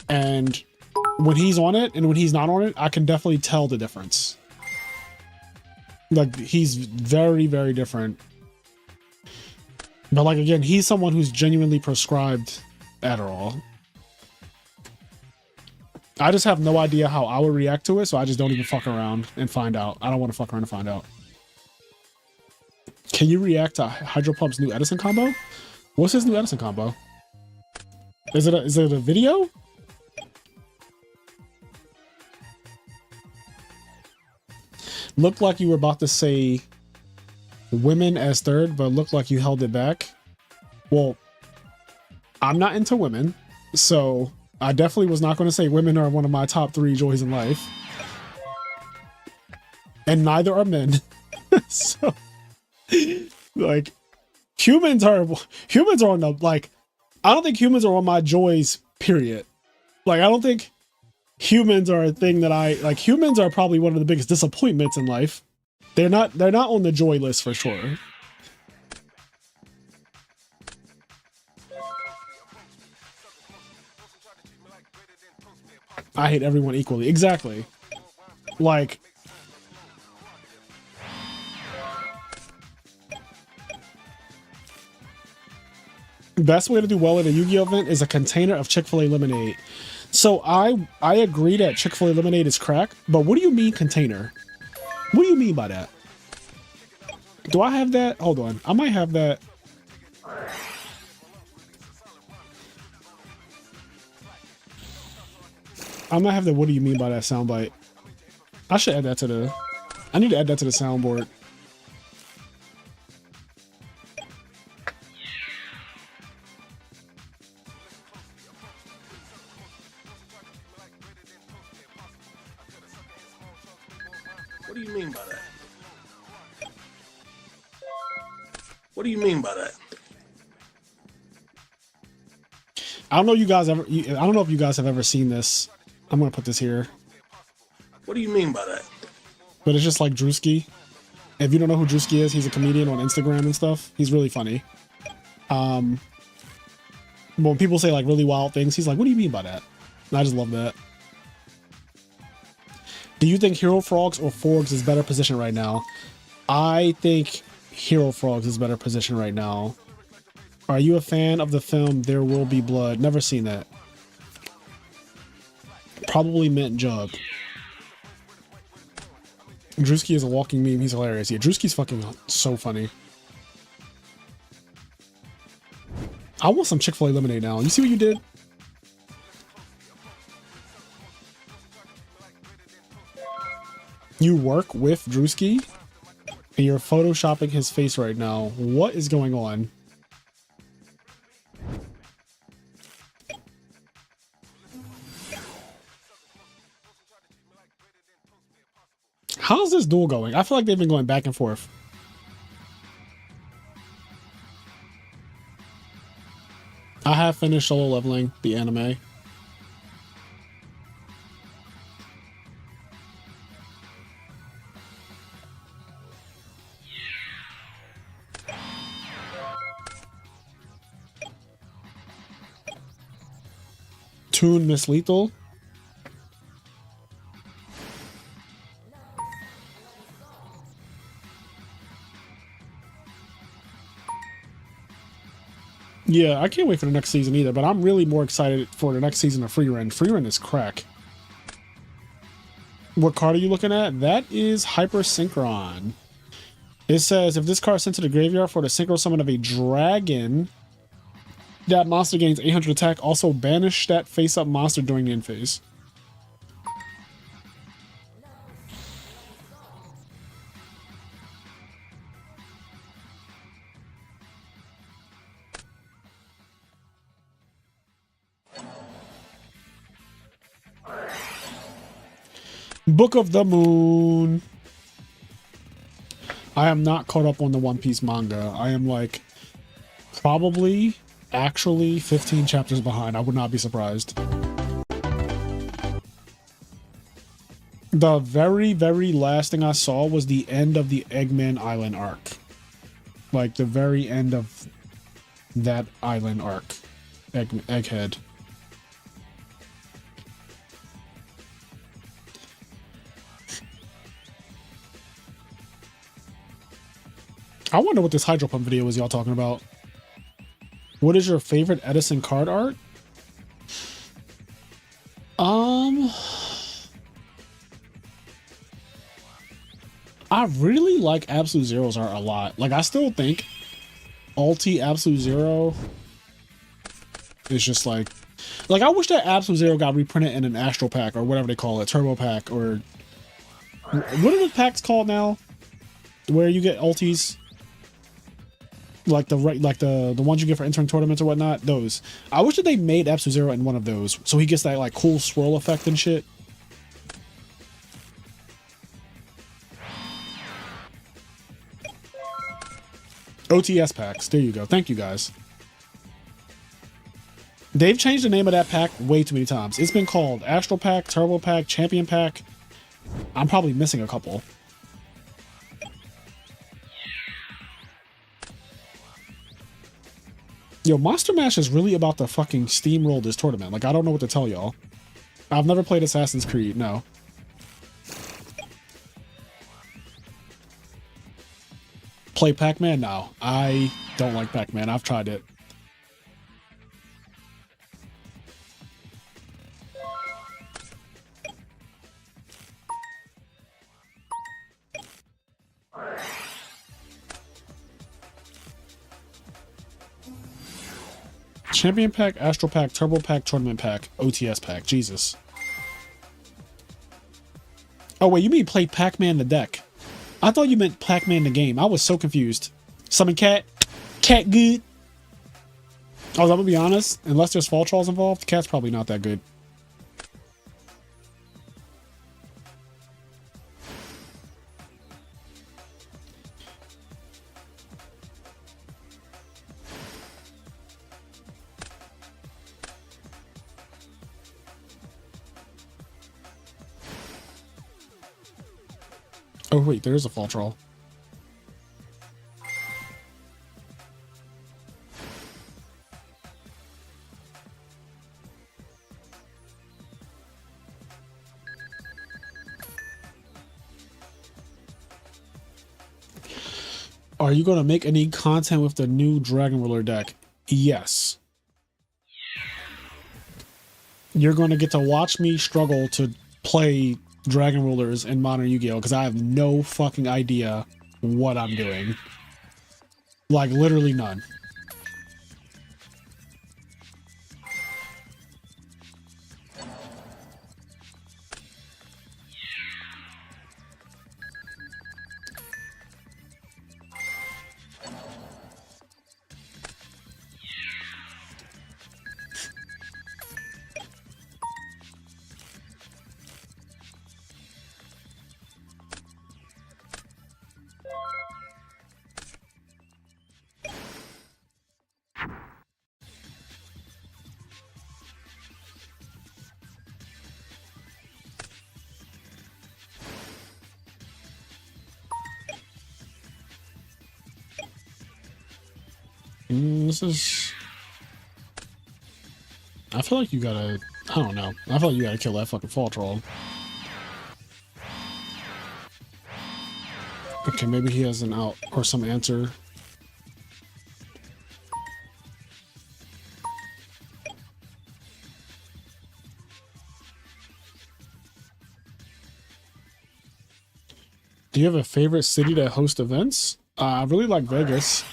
And when he's on it and when he's not on it, I can definitely tell the difference. Like he's very, very different. But like, again, he's someone who's genuinely prescribed Adderall. I just have no idea how I would react to it, so I just don't even fuck around and find out. I don't want to fuck around and find out. Can you react to HydroPump's new Edison combo? What's his new Edison combo? Is it a video? Looked like you were about to say women as third, but looked like you held it back. Well, I'm not into women, so I definitely was not going to say women are one of my top 3 joys in life. And neither are men. So, like, humans are on the, like, I don't think humans are on my joys, period. Like, I don't think humans are a thing that humans are probably one of the biggest disappointments in life. They're not on the joy list for sure. I hate everyone equally. Exactly. Like, best way to do well at a Yu-Gi-Oh event is a container of Chick-fil-A lemonade. So I agree that Chick-fil-A lemonade is crack, but what do you mean container? What do you mean by that? Do I have that? Hold on. I might have that. I might have the what do you mean by that soundbite. I should add that to the... I need to add that to the soundboard.
What do you mean by that? What do you mean by that?
I don't know you guys ever. I don't know if you guys have ever seen this. I'm gonna put this here.
What do you mean by that?
But it's just like Drewski. If you don't know who Drewski is, he's a comedian on Instagram and stuff. He's really funny. When people say like really wild things, he's like, "What do you mean by that?" And I just love that. Do you think Hero Frogs or Forgs is better position right now? I think Hero Frogs is better position right now. Are you a fan of the film There Will Be Blood? Never seen that. Probably Mint Jug. Drewski is a walking meme. He's hilarious. Yeah, Drewski's fucking so funny. I want some Chick-fil-A lemonade now. You see what you did? You work with Drewski and you're photoshopping his face right now. What is going on? How's this duel going? I feel like they've been going back and forth. I have finished Solo Leveling, the anime. Toon Miss Lethal. Yeah, I can't wait for the next season either, but I'm really more excited for the next season of Freerun. Freerun is crack. What card are you looking at? That is Hyper Synchron. It says, if this card is sent to the graveyard for the synchro summon of a dragon, that monster gains 800 attack. Also banish that face-up monster during the end phase. Book of the Moon. I am not caught up on the One Piece manga. I am like probably actually 15 chapters behind. I would not be surprised. The very, very last thing I saw was the end of the Eggman Island arc. Like the very end of that island arc. Egghead. I wonder what this HydroPump video is y'all talking about. What is your favorite Edison card art? I really like Absolute Zero's art a lot. Like, I still think Ulti Absolute Zero is just like I wish that Absolute Zero got reprinted in an Astral Pack or whatever they call it, Turbo Pack, or what are the packs called now? Where you get ultis, like the ones you get for entering tournaments or whatnot. Those. I wish that they made Absolute Zero in one of those, so he gets that like cool swirl effect and shit. OTS packs. There you go. Thank you guys. They've changed the name of that pack way too many times. It's been called Astral Pack, Turbo Pack, Champion Pack. I'm probably missing a couple. Yo, Monster Mash is really about to fucking steamroll this tournament. Like, I don't know what to tell y'all. I've never played Assassin's Creed, no. Play Pac-Man? No. I don't like Pac-Man. I've tried it. Champion Pack, Astral Pack, Turbo Pack, Tournament Pack, OTS Pack. Jesus. Oh, wait, you mean play Pac-Man the deck? I thought you meant Pac-Man the game. I was so confused. Summon Cat. Cat good. Oh, I'm gonna be honest. Unless there's Fall Trolls involved, Cat's probably not that good. Oh wait, there is a fall troll. Are you going to make any content with the new Dragon Ruler deck? Yes. You're going to get to watch me struggle to play Dragon Rulers in Modern Yu-Gi-Oh! Because I have no fucking idea what I'm doing. Like, literally none. This is... I feel like you gotta... I don't know. I feel like you gotta kill that fucking fall troll. Okay, maybe he has an out or some answer. Do you have a favorite city that hosts events? I really like Vegas.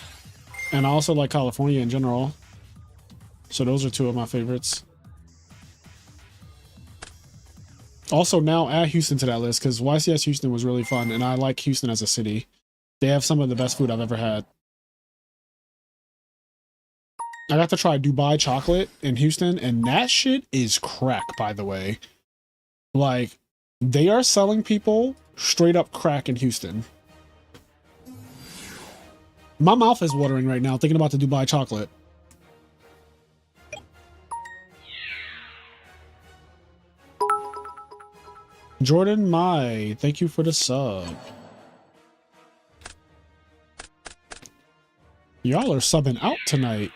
And I also like California in general. So those are two of my favorites. Also now add Houston to that list because YCS Houston was really fun and I like Houston as a city. They have some of the best food I've ever had. I got to try Dubai chocolate in Houston and that shit is crack, by the way. Like, they are selling people straight up crack in Houston. My mouth is watering right now thinking about the Dubai chocolate. Jordan Mai, thank you for the sub. Y'all are subbing out tonight.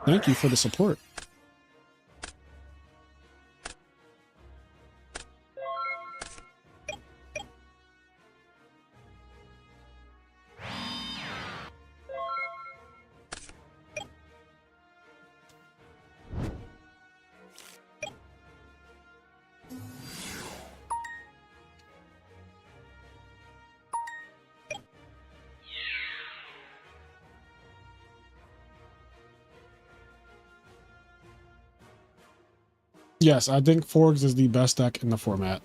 Thank you for the support. Yes, I think Forgs is the best deck in the format.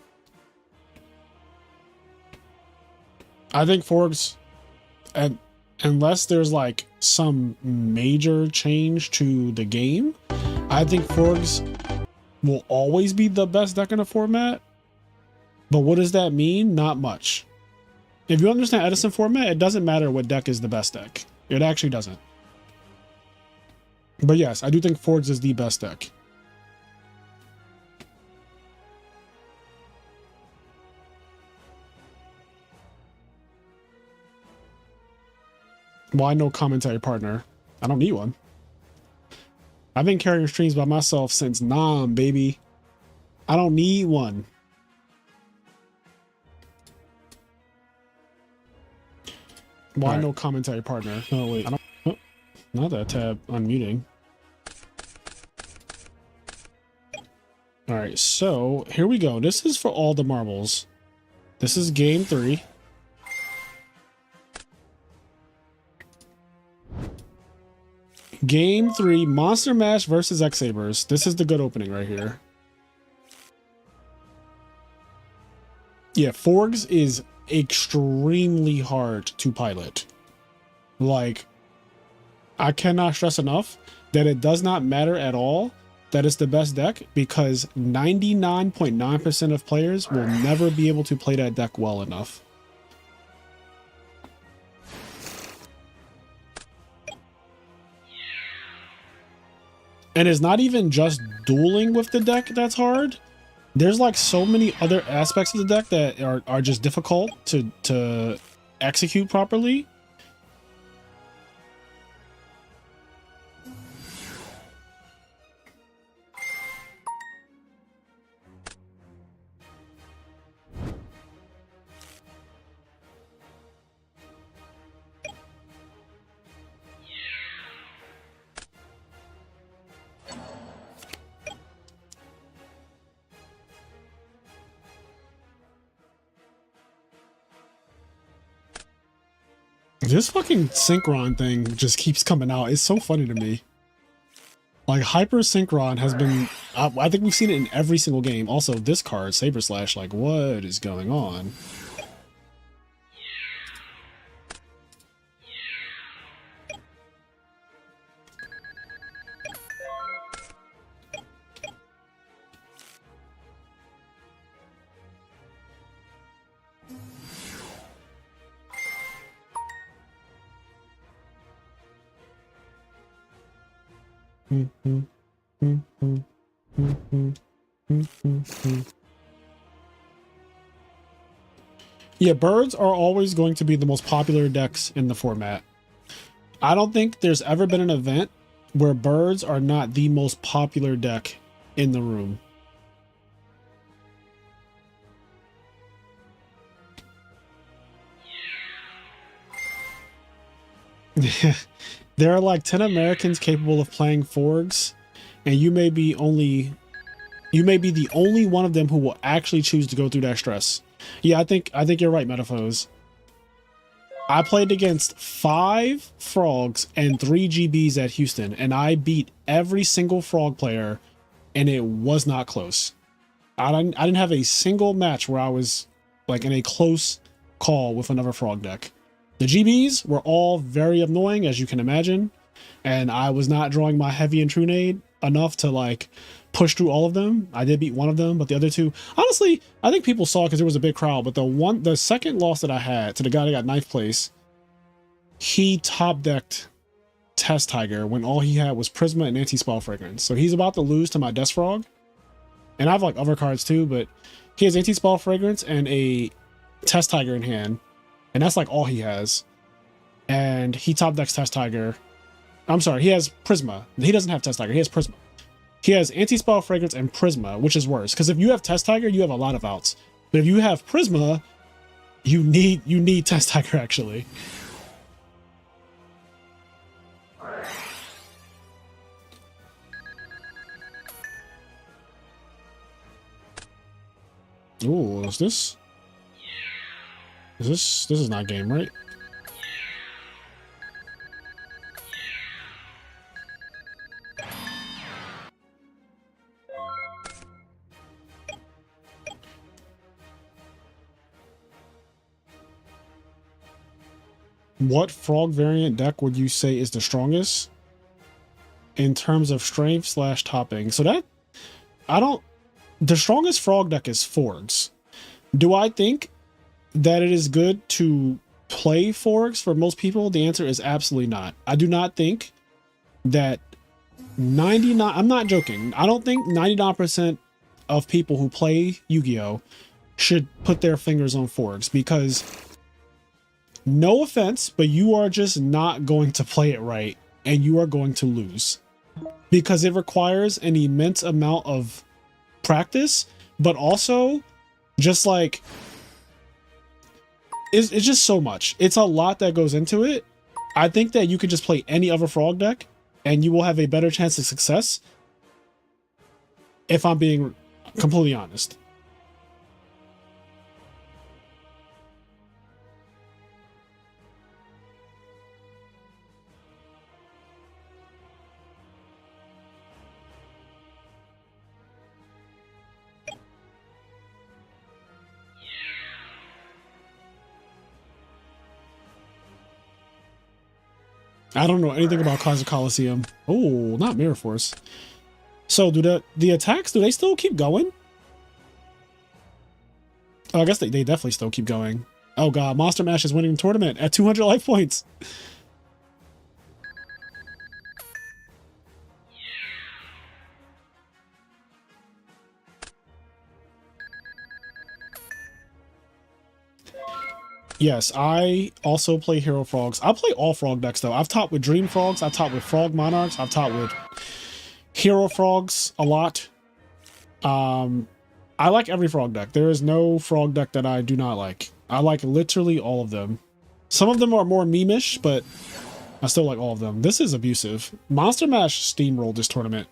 I think Forgs, and unless there's like some major change to the game, I think Forgs will always be the best deck in the format. But what does that mean? Not much. If you understand Edison format, it doesn't matter what deck is the best deck. It actually doesn't. But yes, I do think Forgs is the best deck. Why no commentary partner? I don't need one. I've been carrying streams by myself since Nam, baby. I don't need one. Why no commentary partner? Oh, wait. I don't... Oh, not that tab. Unmuting. Alright, so here we go. This is for all the marbles. This is game 3. Game 3, Monster Mash versus X-Sabers. This is the good opening right here. Yeah, Forgs is extremely hard to pilot. Like, I cannot stress enough that it does not matter at all that it's the best deck because 99.9% of players will never be able to play that deck well enough. And it's not even just dueling with the deck that's hard. There's like so many other aspects of the deck that are just difficult to execute properly. This fucking Synchron thing just keeps coming out. It's so funny to me. Like, Hyper Synchron has been... I think we've seen it in every single game. Also, this card, Saber Slash, like, what is going on? Yeah, birds are always going to be the most popular decks in the format. I don't think there's ever been an event where birds are not the most popular deck in the room. There are like 10 Americans capable of playing Forgs, and you may be the only one of them who will actually choose to go through that stress. Yeah, I think you're right, Metaphos. I played against 5 frogs and 3 GBs at Houston, and I beat every single frog player, and it was not close. I didn't have a single match where I was like in a close call with another frog deck. The GBs were all very annoying, as you can imagine, and I was not drawing my heavy and true nade enough to like push through all of them. I did beat one of them, but the other two, honestly, I think people saw because there was a big crowd. But the second loss that I had to the guy that got ninth place, he top decked Test Tiger when all he had was Prisma and Anti-Spell Fragrance. So he's about to lose to my Death Frog, and I have like other cards too, but he has Anti-Spell Fragrance and a Test Tiger in hand. And that's like all he has. And he top decks Test Tiger. I'm sorry, he has Prisma. He doesn't have Test Tiger, he has Prisma. He has Anti-Spell Fragrance and Prisma, which is worse. Because if you have Test Tiger, you have a lot of outs. But if you have Prisma, you need Test Tiger actually. Ooh, is this? This is not game, right? What frog variant deck would you say is the strongest in terms of strength / topping? So that the strongest frog deck is Forgs. Do I think that it is good to play Forks for most people? The answer is absolutely not. I do not think that 99, I'm not joking, I don't think 99% of people who play Yu-Gi-Oh should put their fingers on Forks, because no offense, but you are just not going to play it right and you are going to lose, because it requires an immense amount of practice, but also just like it's just so much. It's a lot that goes into it. I think that you could just play any other frog deck and you will have a better chance of success, if I'm being completely honest. I don't know anything about Kaiser Coliseum. Oh, not Mirror Force. So do the attacks, do they still keep going? Oh, I guess they definitely still keep going. Oh god, Monster Mash is winning the tournament at 200 life points. Yes, I also play Hero Frogs. I play all frog decks though. I've topped with Dream Frogs, I've topped with Frog Monarchs, I've topped with Hero Frogs a lot. I like every frog deck. There is no frog deck that I do not like. I like literally all of them. Some of them are more meme-ish, but I still like all of them. This is abusive. Monster Mash steamrolled this tournament.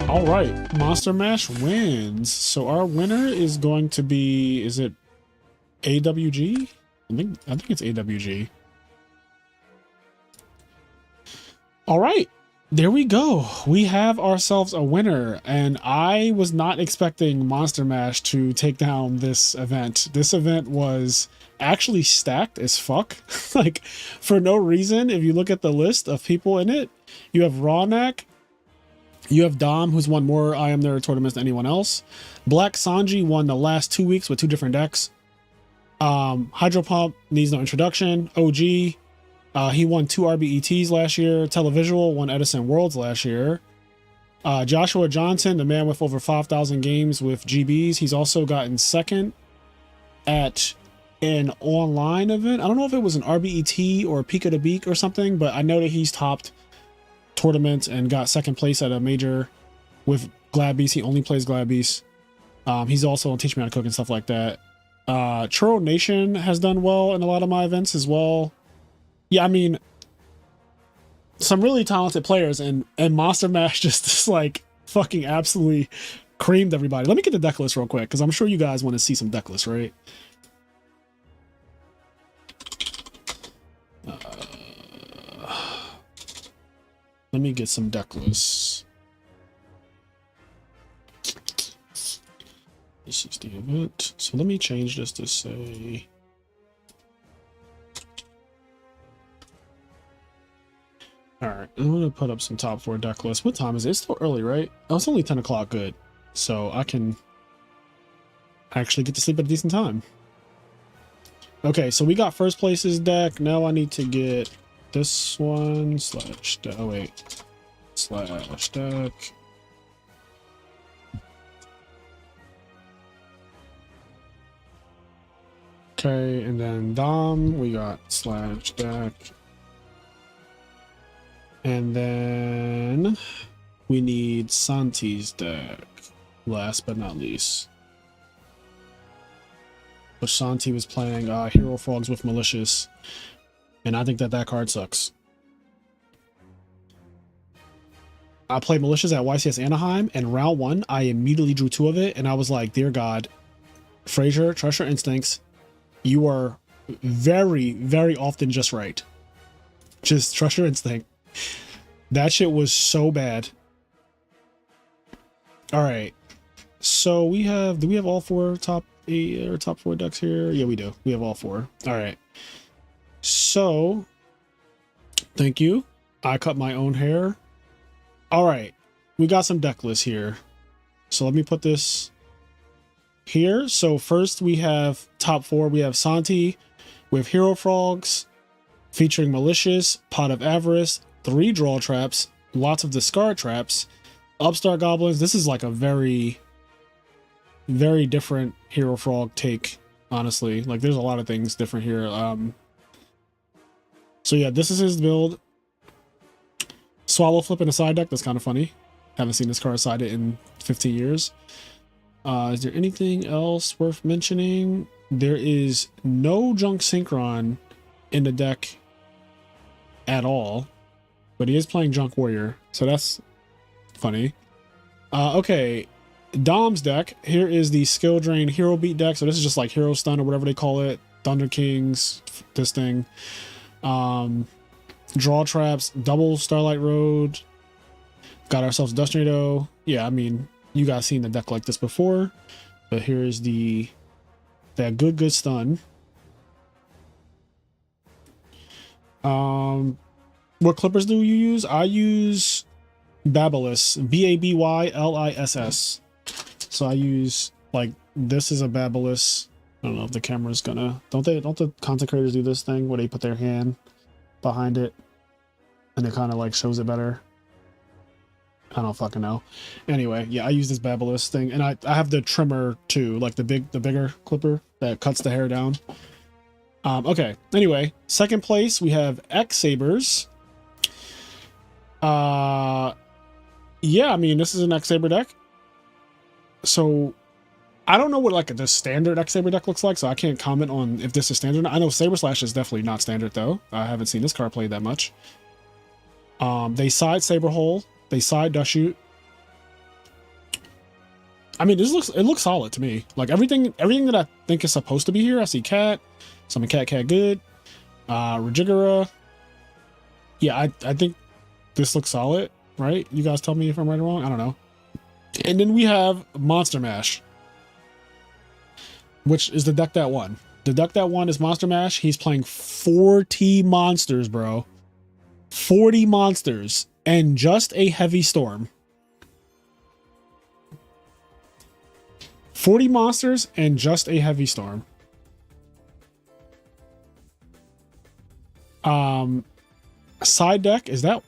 All right, Monster Mash wins. So our winner is going to be, is it AWG? I think it's AWG. All right, there we go. We have ourselves a winner, and I was not expecting Monster Mash to take down this event. This event was actually stacked as fuck. Like, for no reason, if you look at the list of people in it, you have Roghnach, you have Dom, who's won more IMNerd tournaments than anyone else. Black Sanji won the last 2 weeks with 2 different decks. HydroPump needs no introduction. OG, he won 2 RBETs last year. Televisual won Edison Worlds last year. Joshua Johnson, the man with over 5,000 games with GBs, he's also gotten second at an online event. I don't know if it was an RBET or Pico de Beak or something, but I know that he's topped tournaments and got second place at a major with Glad Beast. He only plays Glad Beast. He's also on Teach Me How to Cook and stuff like that. Churro Nation has done well in a lot of my events as well. Yeah, I mean, some really talented players, and Monster Mash just like fucking absolutely creamed everybody. Let me get the deck list real quick, because I'm sure you guys want to see some deck lists, right? Let me get some deck lists. This is the event. So let me change this to say... Alright, I'm going to put up some top 4 deck lists. What time is it? It's still early, right? Oh, it's only 10 o'clock. Good. So I can actually get to sleep at a decent time. Okay, so we got first place's deck. Now I need to get this one slash deck. Oh, wait. Slash deck. Okay, and then Dom, we got slash deck. And then we need Santi's deck, last but not least. But Santi was playing Hero Frogs with Malicious, and I think that card sucks. I played Malicious at YCS Anaheim, and round 1, I immediately drew 2 of it, and I was like, dear God, Frazier, trust your instincts. You are very, very often just right. Just trust your instinct. That shit was so bad. All right. So we have, do we have all 4 top 8 or top 4 decks here? Yeah, we do. We have all 4. All right. So thank you. I cut my own hair. All right. We got some deck lists here. So let me put this here. So first we have top 4. We have Santi with Hero Frogs featuring Malicious, Pot of Avarice, 3 draw traps, lots of discard traps, Upstart Goblins. This is like a very, very different Hero Frog take honestly. Like, there's a lot of things different here. So yeah, this is his build. Swallow flip in a side deck. That's kind of funny. Haven't seen this card sided in 15 years. Is there anything else worth mentioning? There is no Junk Synchron in the deck at all, but he is playing Junk Warrior, so that's funny. Okay, Dom's deck. Here is the Skill Drain Hero Beat deck. So this is just like Hero Stun or whatever they call it. Thunder Kings, this thing. Draw Traps, double Starlight Road. Got ourselves Dust Tornado. Yeah, I mean, you guys seen the deck like this before, but here is that good stun. What clippers do you use? I use Babyliss, Babyliss. So I use, like, this is a Babyliss. I don't know if the camera's gonna, don't the content creators do this thing where they put their hand behind it and it kind of like shows it better? I don't fucking know. Anyway, yeah, I use this Babyliss thing, and I have the trimmer too, like the bigger clipper that cuts the hair down. Okay. Anyway, second place we have X-Sabers. Yeah, I mean, this is an X-Saber deck. So I don't know what like the standard X-Saber deck looks like, so I can't comment on if this is standard. I know Saber Slash is definitely not standard though. I haven't seen this card played that much. They side Saber Hole. They side Dust Shoot. I mean, it looks solid to me. Like everything that I think is supposed to be here. I see Cat, summon Cat good. Rajigara. Yeah, I think this looks solid, right? You guys tell me if I'm right or wrong. I don't know. And then we have Monster Mash, which is the deck that won. The deck that won is Monster Mash. He's playing 40 monsters, bro. 40 monsters and just a Heavy Storm. 40 monsters and just a Heavy Storm. Side deck, is that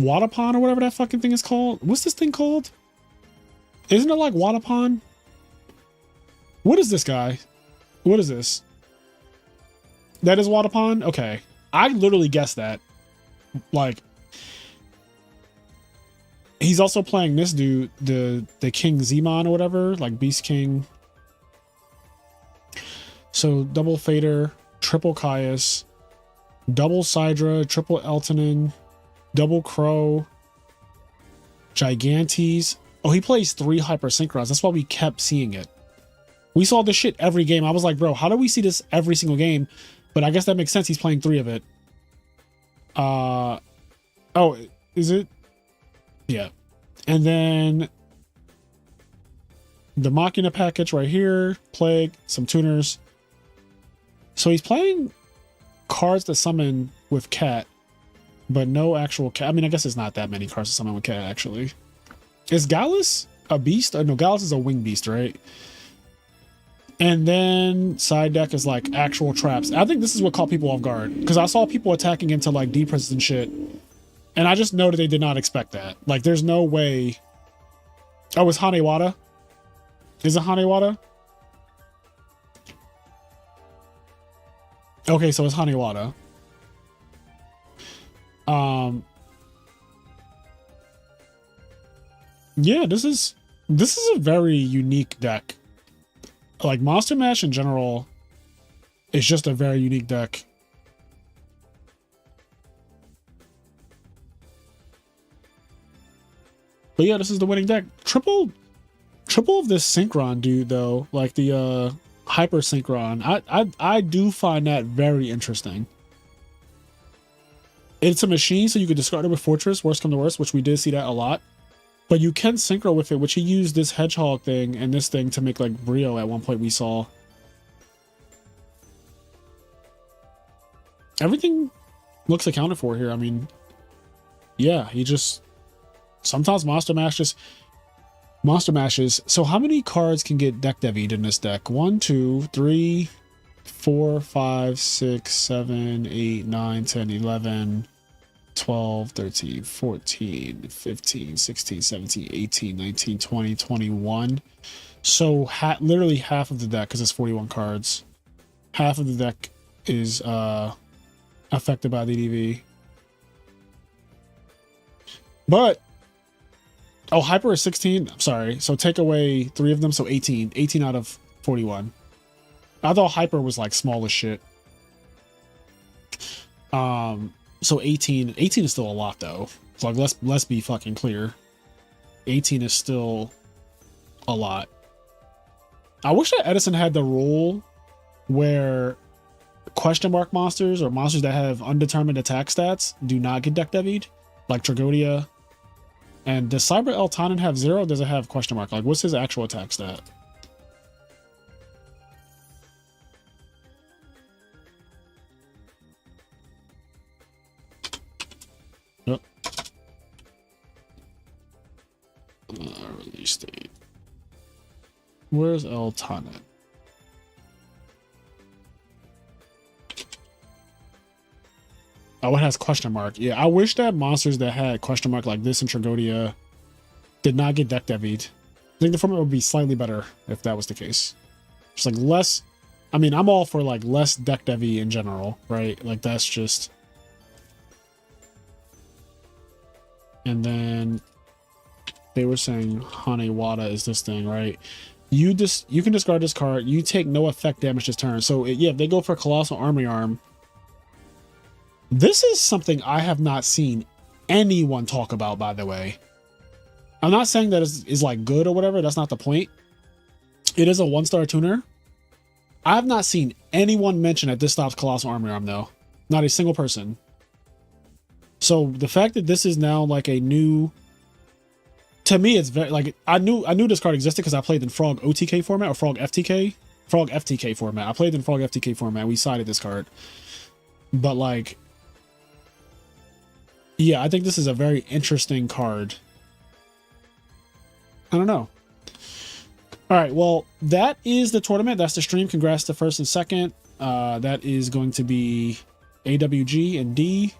Wadapon or whatever that fucking thing is called? What's this thing called? Isn't it like Wadapon? What is this guy? What is this? That is Wadapon? Okay. I literally guessed that. Like, he's also playing this dude, the King Zemon or whatever, like Beast King. So double Fader, triple Caius, double Sidra, triple Eltonin, double Crow, Gigantes. Oh, he plays 3 Hyper Synchrons. That's why we kept seeing it. We saw this shit every game. I was like, bro, how do we see this every single game? But I guess that makes sense. He's playing 3 of it. Oh, is it? Yeah. And then the Machina package right here, Plague, some tuners. So he's playing cards that summon with Cat, but no actual Cat. I mean, I guess it's not that many cards to summon with Cat, actually. Is Gallus a beast? No, Gallus is a wing beast, right? And then side deck is like actual traps. I think this is what caught people off guard, because I saw people attacking into like D-Presses and shit, and I just know that they did not expect that. Like, there's no way. Oh, it's Hanewada? Is it Hanewada? Okay, so it's Hanewada. Yeah, this is a very unique deck. Like, Monster Mash in general is just a very unique deck. But yeah, this is the winning deck. Triple of this Synchron dude though, like the Hyper Synchron. I do find that very interesting. It's a machine, so you could discard it with Fortress, worst come to worst, which we did see that a lot. But you can synchro with it, which he used this Hedgehog thing and this thing to make like Brio at one point we saw. Everything looks accounted for here. I mean, yeah, he just... Sometimes Monster Mashes. So how many cards can get deck devied in this deck? 1, 2, 3, 4, 5, 6, 7, 8, 9, 10, 11, 12, 13, 14, 15, 16, 17, 18, 19, 20, 21. So literally half of the deck, because it's 41 cards, half of the deck is affected by the EDV. But oh, hyper is 16. I'm sorry. So take away 3 of them, so 18. 18 out of 41. I thought hyper was like small as shit. So 18 is still a lot though. So like let's be fucking clear. 18 is still a lot. I wish that Edison had the rule where question mark monsters or monsters that have undetermined attack stats do not get deck devied, like Tragodia. And does Cyber Eltanen have 0 or does it have question mark? Like what's his actual attack stat? Yep. Release date. Where's Eltanen? Oh, it has question mark. Yeah, I wish that monsters that had question mark like this in Tragodia did not get deck devied. I think the format would be slightly better if that was the case. Just like less. I mean, I'm all for like less deck devy in general, right? Like that's just. And then they were saying Hanewada is this thing, right? You can discard this card. You take no effect damage this turn. So yeah, if they go for Colossal Army Arm. This is something I have not seen anyone talk about, by the way. I'm not saying that is like good or whatever. That's not the point. It is a 1-star tuner. I have not seen anyone mention that this stops Colossal Army Arm though. Not a single person. So the fact that this is now like a new, to me, it's very like I knew this card existed because I played in Frog OTK format or Frog FTK format. I played in Frog FTK format. We sided this card, but like, yeah, I think this is a very interesting card. I don't know. All right, well, that is the tournament. That's the stream. Congrats to first and second. That is going to be AWG and D.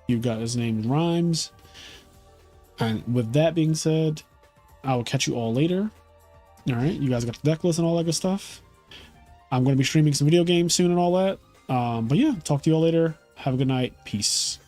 You've got his name rhymes. And with that being said, I will catch you all later. All right, you guys got the deck list and all that good stuff. I'm going to be streaming some video games soon and all that. But yeah, talk to you all later. Have a good night. Peace.